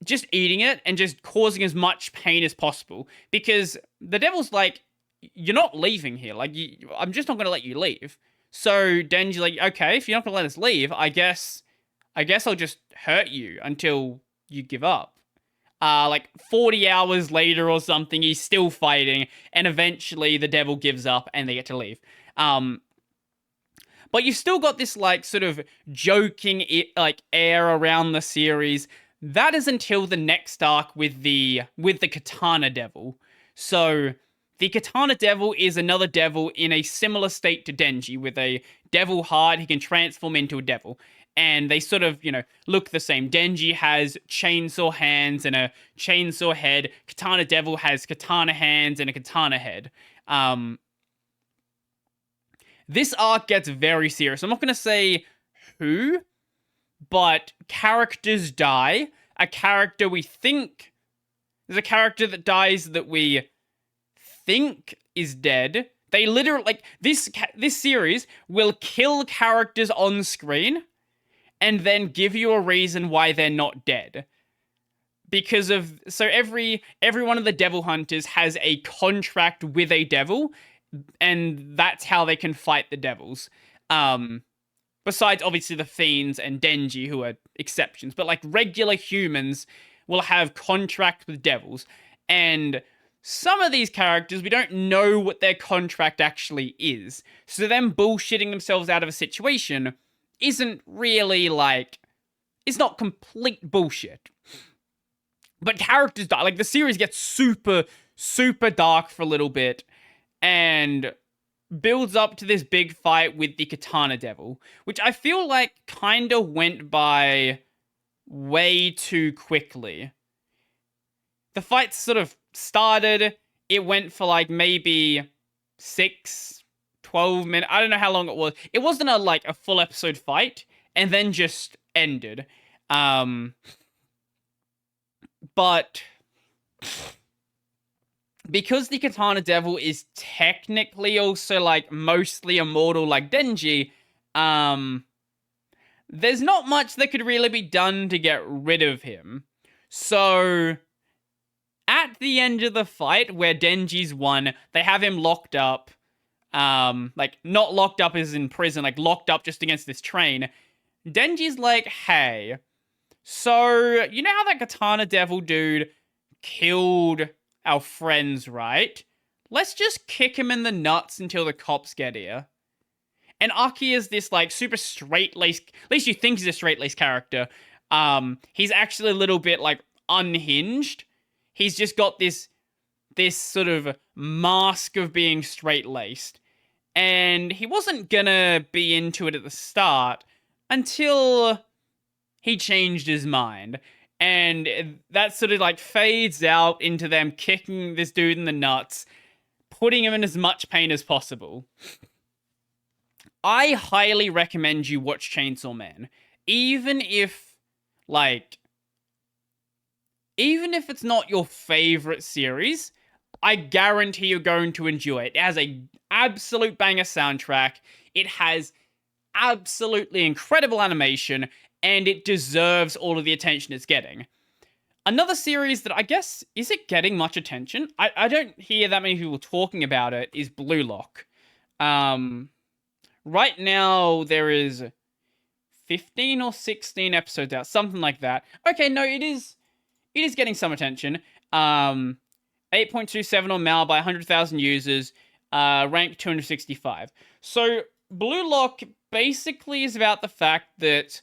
Speaker 1: just eating it and just causing as much pain as possible. Because the devil's like, you're not leaving here. Like, I'm just not going to let you leave. So Denji's like, okay, if you're not going to let us leave, I guess I'll just hurt you until you give up. Like 40 hours later or something, he's still fighting, and eventually the devil gives up and they get to leave. But you've still got this, like, sort of joking, like, air around the series. That is until the next arc with the Katana Devil. So the Katana Devil is another devil in a similar state to Denji, with a devil heart. He can transform into a devil. And they sort of, look the same. Denji has chainsaw hands and a chainsaw head. Katana Devil has katana hands and a katana head. This arc gets very serious. I'm not going to say who, but characters die. There's a character that dies that we think is dead. They literally, like, this series will kill characters on screen and then give you a reason why they're not dead. because of so every one of the devil hunters has a contract with a devil, and that's how they can fight the devils. Besides obviously the fiends and Denji, who are exceptions, but like regular humans will have contract with devils, and some of these characters we don't know what their contract actually is, so them bullshitting themselves out of a situation isn't really like, it's not complete bullshit. But characters die. Like, the series gets super, super dark for a little bit and builds up to this big fight with the Katana Devil, which I feel like kind of went by way too quickly. The fight sort of started, it went for like maybe 12 minutes. I don't know how long it was. It wasn't a full episode fight, and then just ended. But because the Katana Devil is technically also like mostly immortal like Denji, there's not much that could really be done to get rid of him. So at the end of the fight where Denji's won, they have him locked up. Like, not locked up as in prison, like locked up just against this train. Denji's like, hey, so you know how that Katana Devil dude killed our friends, right? Let's just kick him in the nuts until the cops get here. And Aki is this like super straight-laced, at least you think he's a straight-laced character. He's actually a little bit like unhinged. He's just got this sort of mask of being straight-laced. And he wasn't gonna be into it at the start until he changed his mind. And that sort of like fades out into them kicking this dude in the nuts, putting him in as much pain as possible. I highly recommend you watch Chainsaw Man. Even if it's not your favorite series, I guarantee you're going to enjoy it. It has a absolute banger soundtrack. It has absolutely incredible animation, and it deserves all of the attention it's getting. Another series that I guess, is it getting much attention? I don't hear that many people talking about it, is Blue Lock. Right now, there is 15 or 16 episodes out, something like that. Okay, no, it is getting some attention. 8.27 on Mal by 100,000 users, ranked 265. So, Blue Lock basically is about the fact that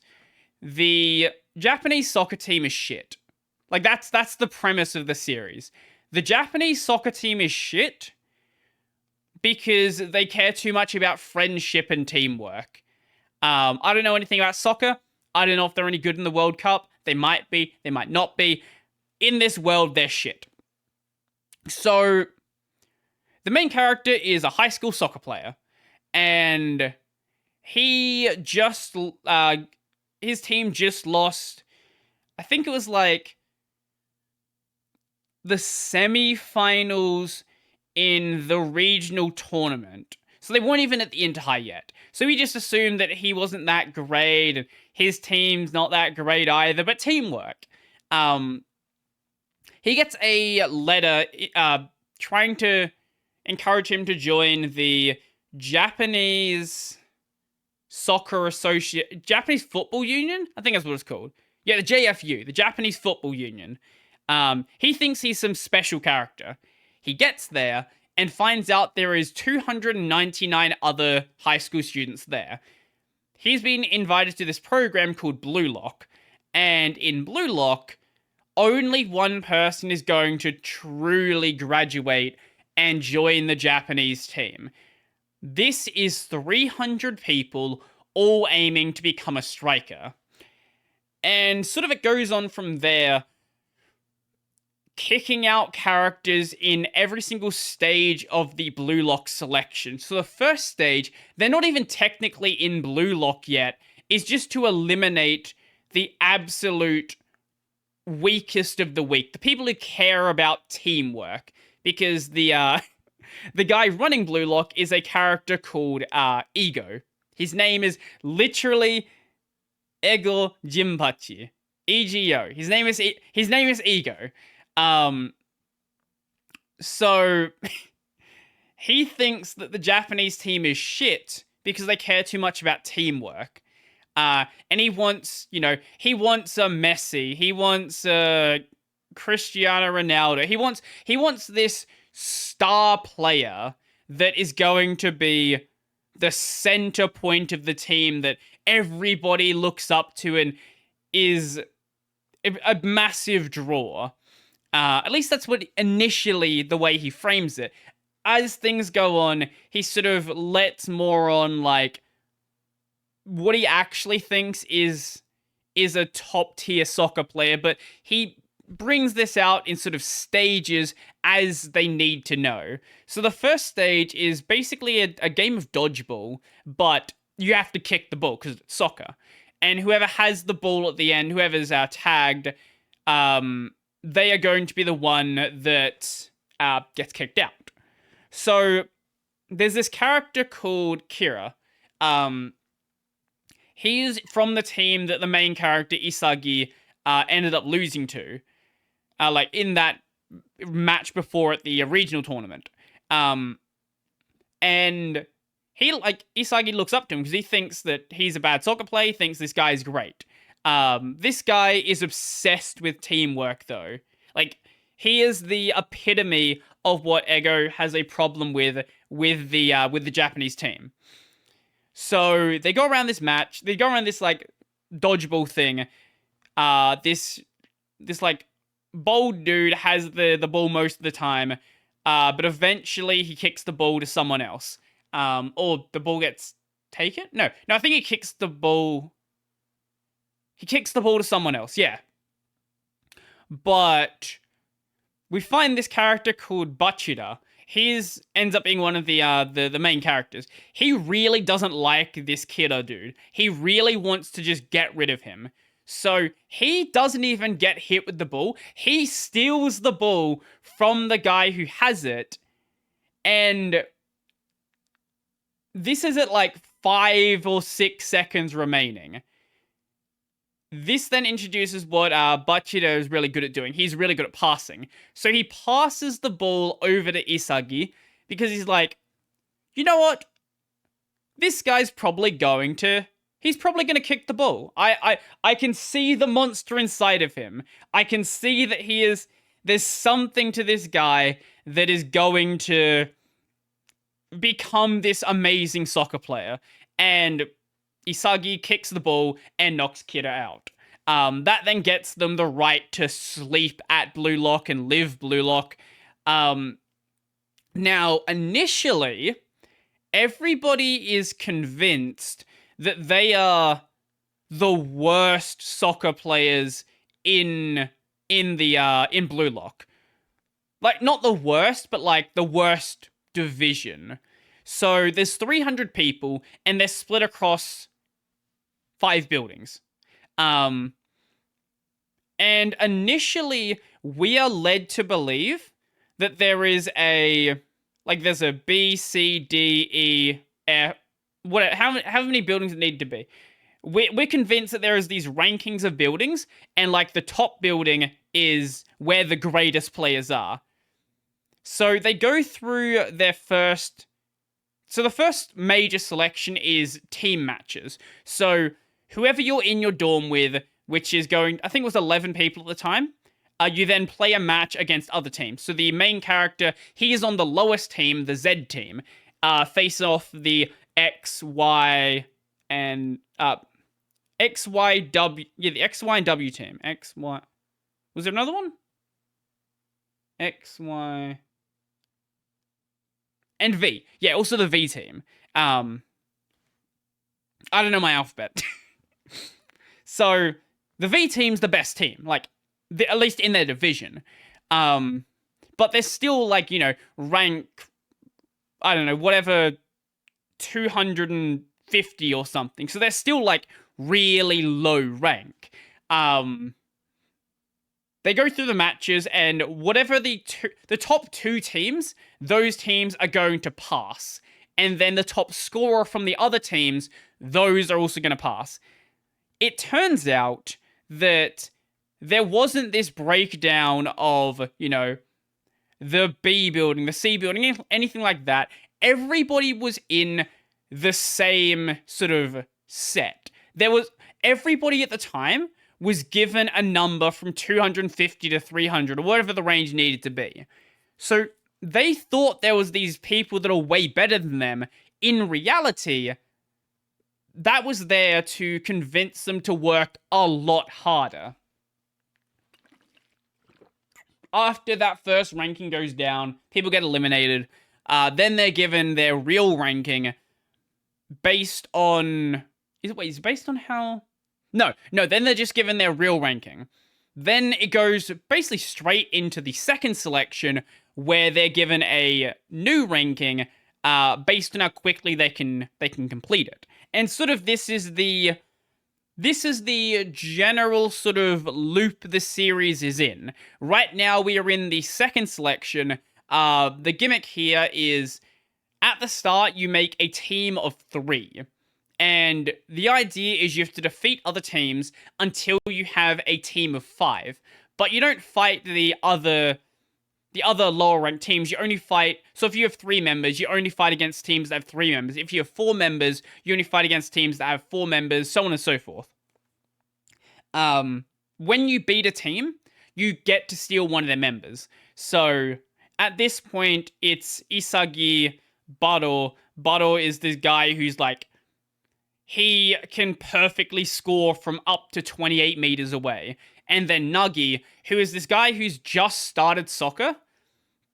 Speaker 1: the Japanese soccer team is shit. Like, that's the premise of the series. The Japanese soccer team is shit because they care too much about friendship and teamwork. I don't know anything about soccer. I don't know if they're any good in the World Cup. They might be. They might not be. In this world, they're shit. So, the main character is a high school soccer player. And he just... his team just lost... I think it was like... the semi-finals in the regional tournament. So they weren't even at the inter-high yet. So we just assumed that he wasn't that great, and his team's not that great either, but teamwork. He gets a letter trying to encourage him to join the Japanese Japanese Football Union? I think that's what it's called. Yeah, the JFU, the Japanese Football Union. He thinks he's some special character. He gets there and finds out there is 299 other high school students there. He's been invited to this program called Blue Lock, and in Blue Lock, only one person is going to truly graduate and join the Japanese team. This is 300 people all aiming to become a striker. And sort of it goes on from there, kicking out characters in every single stage of the Blue Lock selection. So the first stage, they're not even technically in Blue Lock yet, is just to eliminate the absolute weakest of the weak. The people who care about teamwork. Because the guy running Blue Lock is a character called Ego. His name is literally Ego Jinpachi. EGO. His name is Ego. Um, so he thinks that the Japanese team is shit because they care too much about teamwork. And he wants, he wants a Messi. He wants a Cristiano Ronaldo. He wants this star player that is going to be the center point of the team that everybody looks up to and is a massive draw. At least that's what initially the way he frames it. As things go on, he sort of lets more on like what he actually thinks is a top tier soccer player, but he brings this out in sort of stages as they need to know. So the first stage is basically a game of dodgeball, but you have to kick the ball because it's soccer. And whoever has the ball at the end, whoever's tagged, they are going to be the one that gets kicked out. So there's this character called Kira. He's from the team that the main character Isagi ended up losing to, like in that match before at the regional tournament. And Isagi looks up to him because he thinks that he's a bad soccer player. He thinks this guy's great. This guy is obsessed with teamwork, though. Like, he is the epitome of what Ego has a problem with the Japanese team. So they go around this match. They go around this like dodgeball thing. This like bold dude has the ball most of the time, but eventually he kicks the ball to someone else. Or the ball gets taken. No, I think he kicks the ball. He kicks the ball to someone else. Yeah, but we find this character called Bachida. He ends up being one of the main characters. He really doesn't like this kiddo dude. He really wants to just get rid of him. So he doesn't even get hit with the ball. He steals the ball from the guy who has it. And this is at like 5 or 6 seconds remaining. This then introduces what Bachida is really good at doing. He's really good at passing. So he passes the ball over to Isagi because he's like, you know what? This guy's probably going to kick the ball. I can see the monster inside of him. I can see that there's something to this guy that is going to become this amazing soccer player. And Isagi kicks the ball and knocks Kira out. That then gets them the right to sleep at Blue Lock and live Blue Lock. Now, initially, everybody is convinced that they are the worst soccer players in Blue Lock. Like, not the worst, but like the worst division. So there's 300 people, and they're split across 5 buildings. And initially, we are led to believe that there's a B, C, D, E, F, whatever, how many buildings it need to be. We're convinced that there is these rankings of buildings, and like the top building is where the greatest players are. So they go through their first... So the first major selection is team matches. So whoever you're in your dorm with, which is going, I think it was 11 people at the time, you then play a match against other teams. So the main character, he is on the lowest team, the Z team, face off the X, Y, and X, Y, W. Yeah, the X, Y, and W team. X, Y. Was there another one? X, Y, and V. Yeah, also the V team. I don't know my alphabet. So the V team's the best team, like at least in their division. But they're still like, rank, I don't know, whatever, 250 or something. So they're still like really low rank. They go through the matches, and whatever the top 2 teams, those teams are going to pass. And then the top scorer from the other teams, those are also going to pass. It turns out that there wasn't this breakdown of, the B building, the C building, anything like that. Everybody was in the same sort of set. Everybody at the time was given a number from 250 to 300 or whatever the range needed to be. So they thought there was these people that are way better than them. In reality, that was there to convince them to work a lot harder. After that first ranking goes down, people get eliminated. Then they're given their real ranking based on... Is it based on how... No, then they're just given their real ranking. Then it goes basically straight into the second selection, where they're given a new ranking based on how quickly they can complete it. And sort of this is the general sort of loop the series is in. Right now we are in the second selection. The gimmick here is, at the start, you make a team of 3. And the idea is you have to defeat other teams until you have a team of 5. But you don't fight the other lower ranked teams. You only fight... So if you have 3 members, you only fight against teams that have 3 members. If you have 4 members, you only fight against teams that have 4 members, so on and so forth. When you beat a team, you get to steal one of their members. So at this point, it's Isagi, Baro. Baro is this guy who's like... He can perfectly score from up to 28 meters away. And then Nagi, who is this guy who's just started soccer,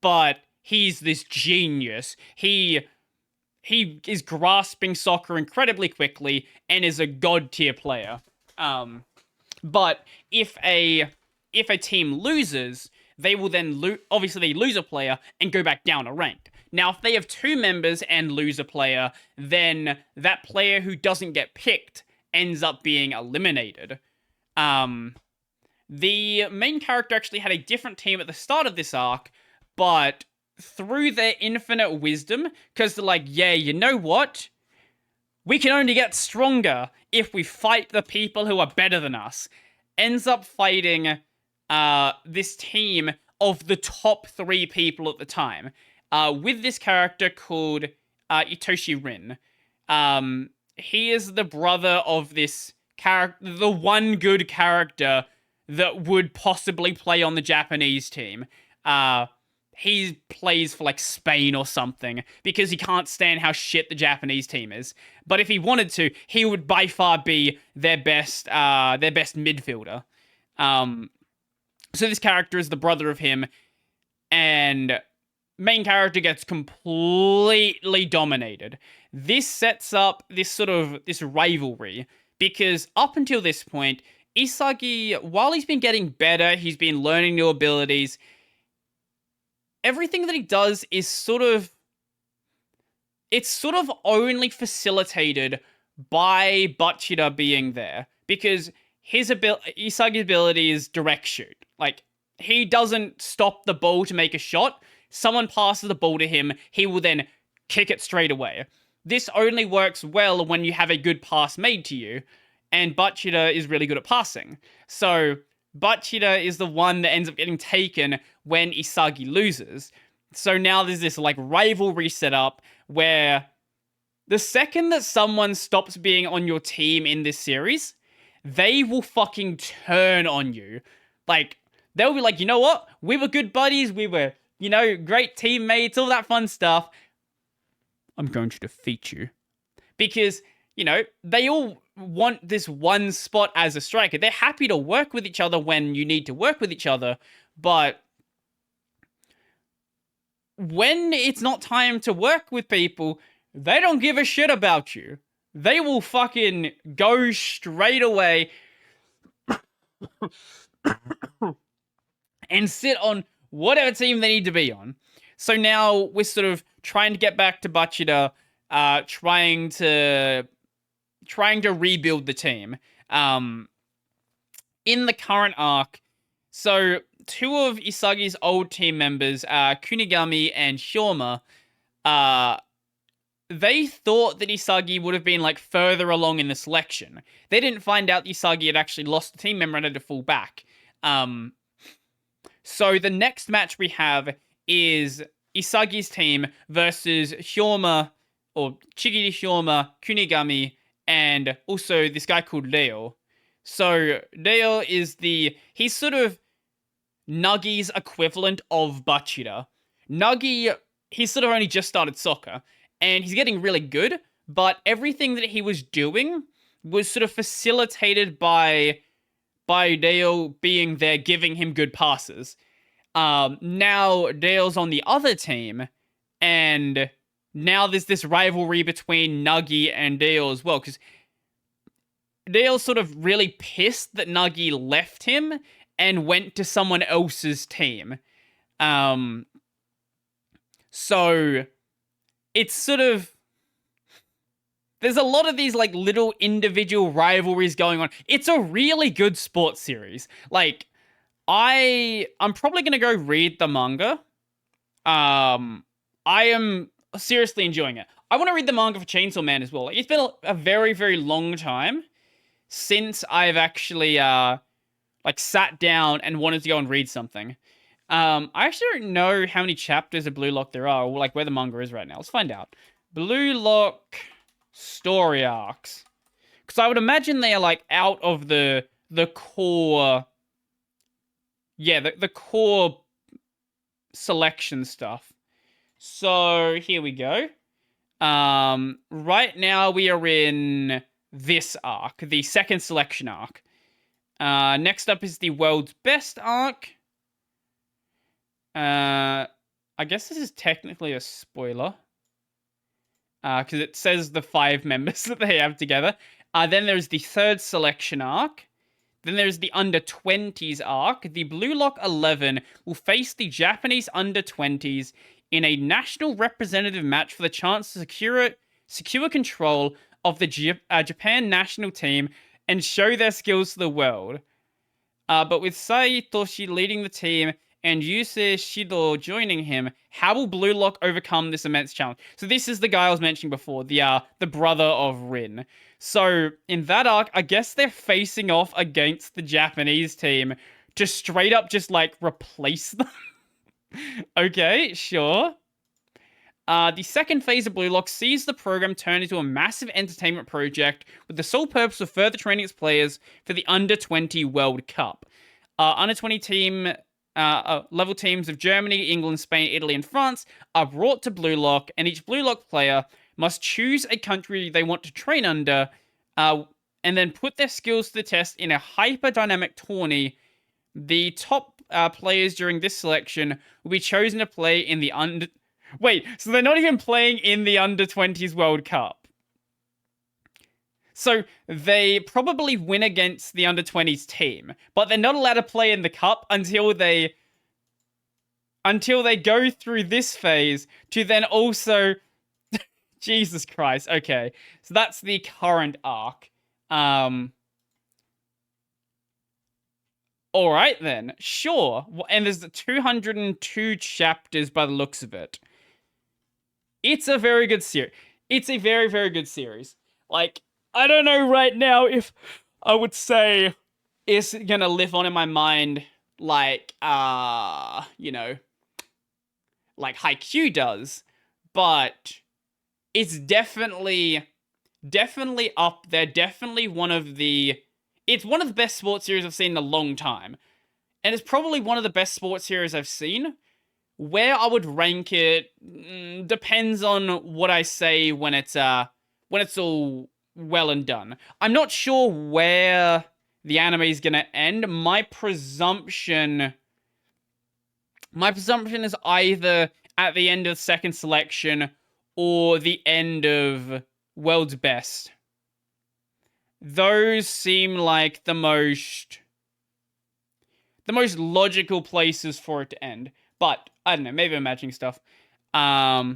Speaker 1: but he's this genius. He is grasping soccer incredibly quickly and is a god tier player. But if a team loses, they will then obviously they lose a player and go back down a rank. Now, if they have 2 members and lose a player, then that player who doesn't get picked ends up being eliminated. The main character actually had a different team at the start of this arc, but through their infinite wisdom, because they're like, yeah, you know what? We can only get stronger if we fight the people who are better than us. Ends up fighting this team of the top 3 people at the time. With this character called Itoshi Rin. He is the brother of this character, the one good character that would possibly play on the Japanese team. He plays for like Spain or something because he can't stand how shit the Japanese team is. But if he wanted to, he would by far be their best midfielder. So this character is the brother of him, and main character gets completely dominated. This sets up this rivalry, because up until this point, Isagi, while he's been getting better, he's been learning new abilities, everything that he does is it's sort of only facilitated by Bachira being there, because Isagi's ability is direct shoot. Like, he doesn't stop the ball to make a shot. Someone passes the ball to him, he will then kick it straight away. This only works well when you have a good pass made to you, and Bachira is really good at passing. So Bachira is the one that ends up getting taken when Isagi loses. So now there's this like rivalry set up where the second that someone stops being on your team in this series, they will fucking turn on you. Like, they'll be like, you know what? We were good buddies, we were, great teammates, all that fun stuff. I'm going to defeat you. Because, they all want this one spot as a striker. They're happy to work with each other when you need to work with each other, but when it's not time to work with people, they don't give a shit about you. They will fucking go straight away and sit on whatever team they need to be on. So now we're sort of trying to get back to Bachira, trying to rebuild the team. In the current arc, so 2 of Isagi's old team members, Kunigami and Hyoma, they thought that Isagi would have been like further along in the selection. They didn't find out Isagi had actually lost a team member and had to fall back. Um, so the next match we have is Isagi's team versus Hyoma, or Chigiri Hyoma, Kunigami, and also this guy called Leo. So Leo is he's sort of Nagi's equivalent of Bachira. Nagi, he's sort of only just started soccer, and he's getting really good, but everything that he was doing was sort of facilitated by Dale being there, giving him good passes. Now Dale's on the other team, and now there's this rivalry between Nagi and Dale as well, because Dale's sort of really pissed that Nagi left him and went to someone else's team. So it's sort of, there's a lot of these like little individual rivalries going on. It's a really good sports series. Like, I'm probably gonna go read the manga. I am seriously enjoying it. I want to read the manga for Chainsaw Man as well. Like, it's been a very, very long time since I've actually like sat down and wanted to go and read something. I actually don't know how many chapters of Blue Lock there are, or like where the manga is right now. Let's find out. Blue Lock story arcs, because I would imagine they are like out of the core. Yeah, the core selection stuff. So here we go. Right now we are in this arc, the second selection arc. Next up is the world's best arc. I guess this is technically a spoiler. Because it says the 5 members that they have together. Then there's the third selection arc. Then there's the under-20s arc. The Blue Lock 11 will face the Japanese under-20s in a national representative match for the chance to secure control of the Japan national team and show their skills to the world. But with Sai Toshi leading the team and Yusei Shido joining him, how will Blue Lock overcome this immense challenge? So this is the guy I was mentioning before, the brother of Rin. So in that arc, I guess they're facing off against the Japanese team to straight up just like replace them. Okay, sure. The second phase of Blue Lock sees the program turn into a massive entertainment project with the sole purpose of further training its players for the Under-20 World Cup. Under-20 team level teams of Germany, England, Spain, Italy, and France are brought to Blue Lock, and each Blue Lock player must choose a country they want to train under, and then put their skills to the test in a hyper-dynamic tourney. The top players during this selection will be chosen to play in the Wait, so they're not even playing in the Under-20s World Cup. So they probably win against the Under-20s team, but they're not allowed to play in the cup until they go through this phase to then also... Jesus Christ, okay. So that's the current arc. Alright then, sure. And there's 202 chapters by the looks of it. It's a very good series. It's a very, very good series. Like, I don't know right now if I would say it's gonna live on in my mind like, you know, like Haikyuu does, but it's definitely up there. Definitely it's one of the best sports series I've seen in a long time. And it's probably one of the best sports series I've seen. Where I would rank it depends on what I say when it's all well and done. I'm not sure where the anime is gonna end. My presumption is either at the end of second selection or the end of World's Best. Those seem like the most logical places for it to end. But, I don't know, maybe I'm imagining stuff. Yeah.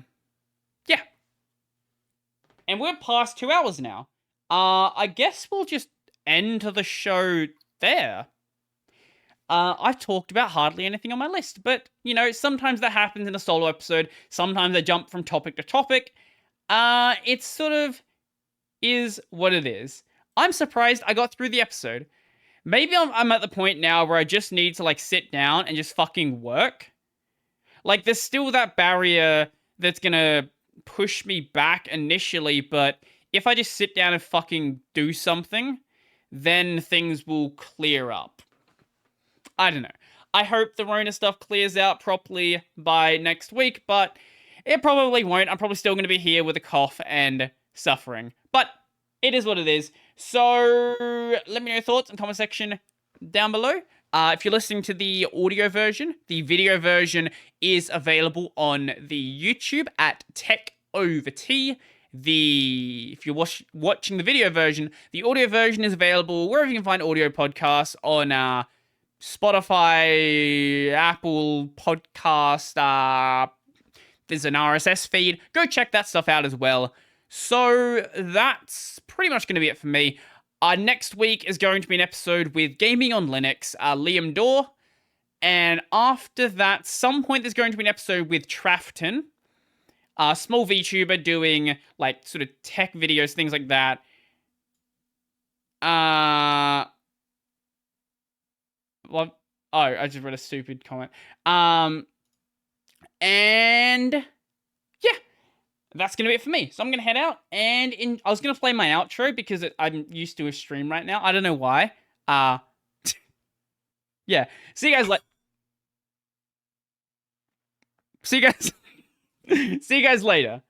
Speaker 1: And we're past 2 hours now. I guess we'll just end the show there. I've talked about hardly anything on my list, but, you know, sometimes that happens in a solo episode. Sometimes I jump from topic to topic. It sort of is what it is. I'm surprised I got through the episode. maybe I'm at the point now where I just need to like sit down and just fucking work. Like there's still that barrier that's gonna push me back initially, but if I just sit down and fucking do something, then things will clear up. I don't know. I hope the Rona stuff clears out properly by next week, but it probably won't. I'm probably still going to be here with a cough and suffering. But it is what it is. So let me know your thoughts in the comment section down below. If you're listening to the audio version, the video version is available on the YouTube at Tech Over Tea. If you're watching the video version, the audio version is available wherever you can find audio podcasts on Spotify, Apple Podcast, there's an RSS feed. Go check that stuff out as well. So that's pretty much going to be it for me. Next week is going to be an episode with Gaming on Linux, Liam Dorr. And after that, some point there's going to be an episode with Trafton, a small VTuber doing like sort of tech videos, things like that. Well, oh, I just read a stupid comment. And yeah, that's gonna be it for me. So I'm gonna head out, and I was gonna play my outro because I'm used to a stream right now. I don't know why. Yeah. See you guys later. See you guys. See you guys later.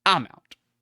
Speaker 1: I'm out.